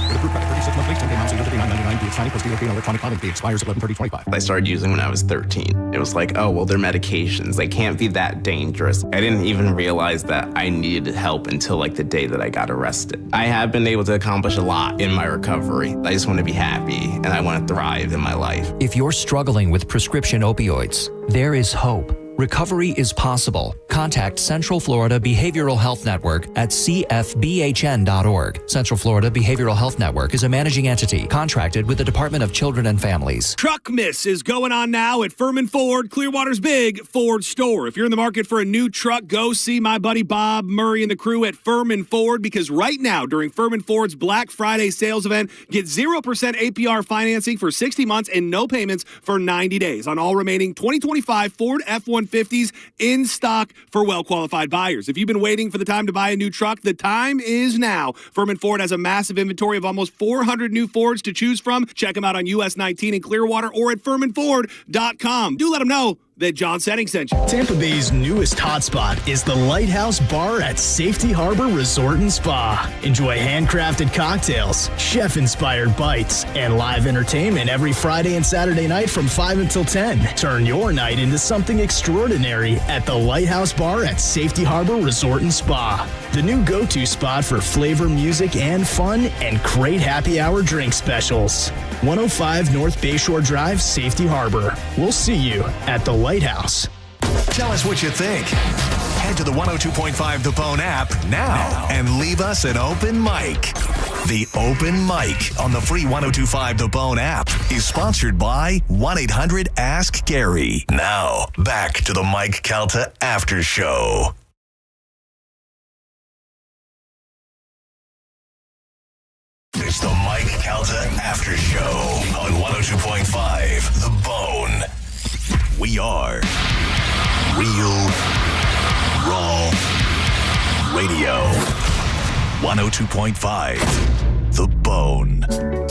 Approved credit, 36 monthly, 10-day months, $39.99. Be excited plus DOT electronic filing fee expires 11/30/25. I started using when I was 13. It was like, oh, well, they're medications. They can't be that dangerous. I didn't even realize that I needed help until like the day that I got arrested. I have been able to accomplish a lot in my recovery. I just want to be happy and I want to thrive in my life. If you're struggling with prescription opioids, there is hope. Recovery is possible. Contact Central Florida Behavioral Health Network at cfbhn.org. Central Florida Behavioral Health Network is a managing entity contracted with the Department of Children and Families. Truck Miss is going on now at Furman Ford, Clearwater's big Ford store. If you're in the market for a new truck, go see my buddy Bob Murray and the crew at Furman Ford, because right now during Furman Ford's Black Friday sales event, get 0% APR financing for 60 months and no payments for 90 days on all remaining 2025 Ford F-150s in stock for well-qualified buyers. If you've been waiting for the time to buy a new truck, the time is now. Furman Ford has a massive inventory of almost 400 new Fords to choose from. Check them out on US 19 in Clearwater or at FurmanFord.com. Do let them know that John Setting sent you. Tampa Bay's newest hotspot is the Lighthouse Bar at Safety Harbor Resort and Spa. Enjoy handcrafted cocktails, chef-inspired bites, and live entertainment every Friday and Saturday night from 5 until 10. Turn your night into something extraordinary at the Lighthouse Bar at Safety Harbor Resort and Spa. The new go-to spot for flavor, music, and fun, and great happy hour drink specials. 105 North Bayshore Drive, Safety Harbor. We'll see you at the Lighthouse. Tell us what you think. Head to the 102.5 The Bone app now and leave us an open mic. The Open Mic on the free 102.5 The Bone app is sponsored by 1-800-ASK-GARY. Now, back to the Mike Calta Aftershow. It's the Mike Calta Aftershow on 102.5 The Bone. We are Real Raw Radio. 102.5 The Bone.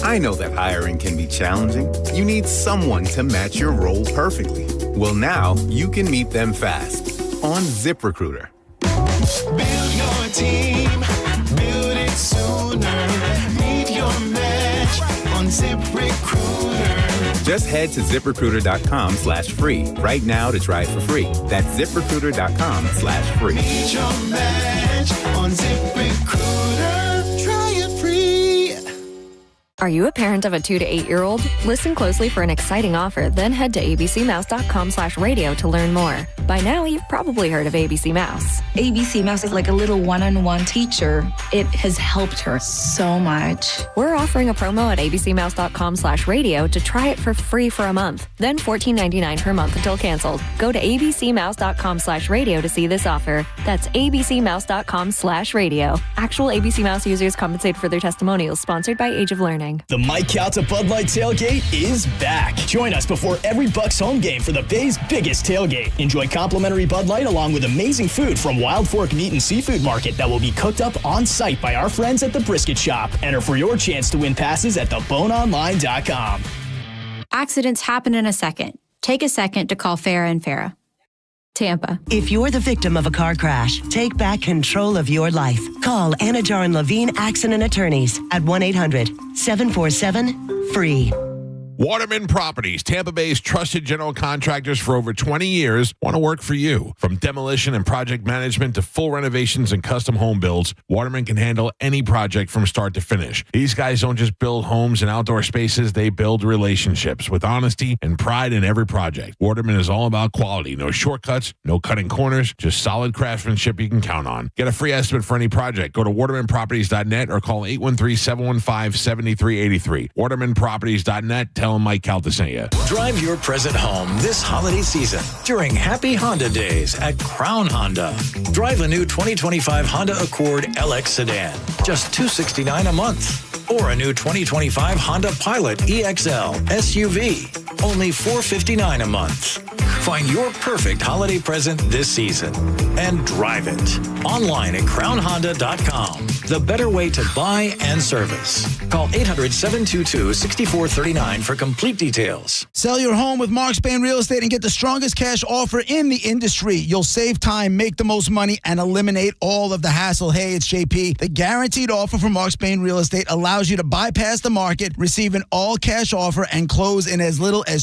I know that hiring can be challenging. You need someone to match your role perfectly. Well, now you can meet them fast on ZipRecruiter. Build your team, build it sooner. Meet your match on ZipRecruiter. Just head to ZipRecruiter.com/free right now to try it for free. That's ZipRecruiter.com/free. Meet your match on ZipRecruiter. Try it free. Are you a parent of a 2 to 8-year-old? Listen closely for an exciting offer, then head to abcmouse.com/radio to learn more. By now, you've probably heard of ABC Mouse. ABC Mouse is like a little one-on-one teacher. It has helped her so much. We're offering a promo at abcmouse.com/radio to try it for free for a month, then $14.99 per month until canceled. Go to abcmouse.com/radio to see this offer. That's abcmouse.com/radio. Actual ABC Mouse users compensated for their testimonials, sponsored by Age of Learning. The Mike Calta Bud Light Tailgate is back. Join us before every Bucks home game for the Bay's biggest tailgate. Enjoy complimentary Bud Light along with amazing food from Wild Fork Meat and Seafood Market that will be cooked up on site by our friends at the Brisket Shop. Enter for your chance to win passes at theboneonline.com. Accidents happen in a second. Take a second to call Farah and Farah. Tampa. If you're the victim of a car crash, take back control of your life. Call Anajar and Levine Accident Attorneys at 1-800-747-FREE. Waterman Properties, Tampa Bay's trusted general contractors for over 20 years, want to work for you. From demolition and project management to full renovations and custom home builds, Waterman can handle any project from start to finish. These guys don't just build homes and outdoor spaces, they build relationships with honesty and pride in every project. Waterman is all about quality. No shortcuts, no cutting corners, just solid craftsmanship you can count on. Get a free estimate for any project. Go to watermanproperties.net or call 813-715-7383. watermanproperties.net. Tell them Mike Calta sent you. Drive your present home this holiday season during Happy Honda Days at Crown Honda. Drive a new 2025 Honda Accord LX sedan, just $269 a month. Or a new 2025 Honda Pilot EXL SUV, only $459 a month. Find your perfect holiday present this season and drive it. Online at crownhonda.com. The better way to buy and service. Call 800-722-6439 for complete details. Sell your home with Mark Spain Real Estate and get the strongest cash offer in the industry. You'll save time, make the most money, and eliminate all of the hassle. Hey, it's JP. The guaranteed offer from Mark Spain Real Estate allows you to bypass the market, receive an all-cash offer, and close in as little as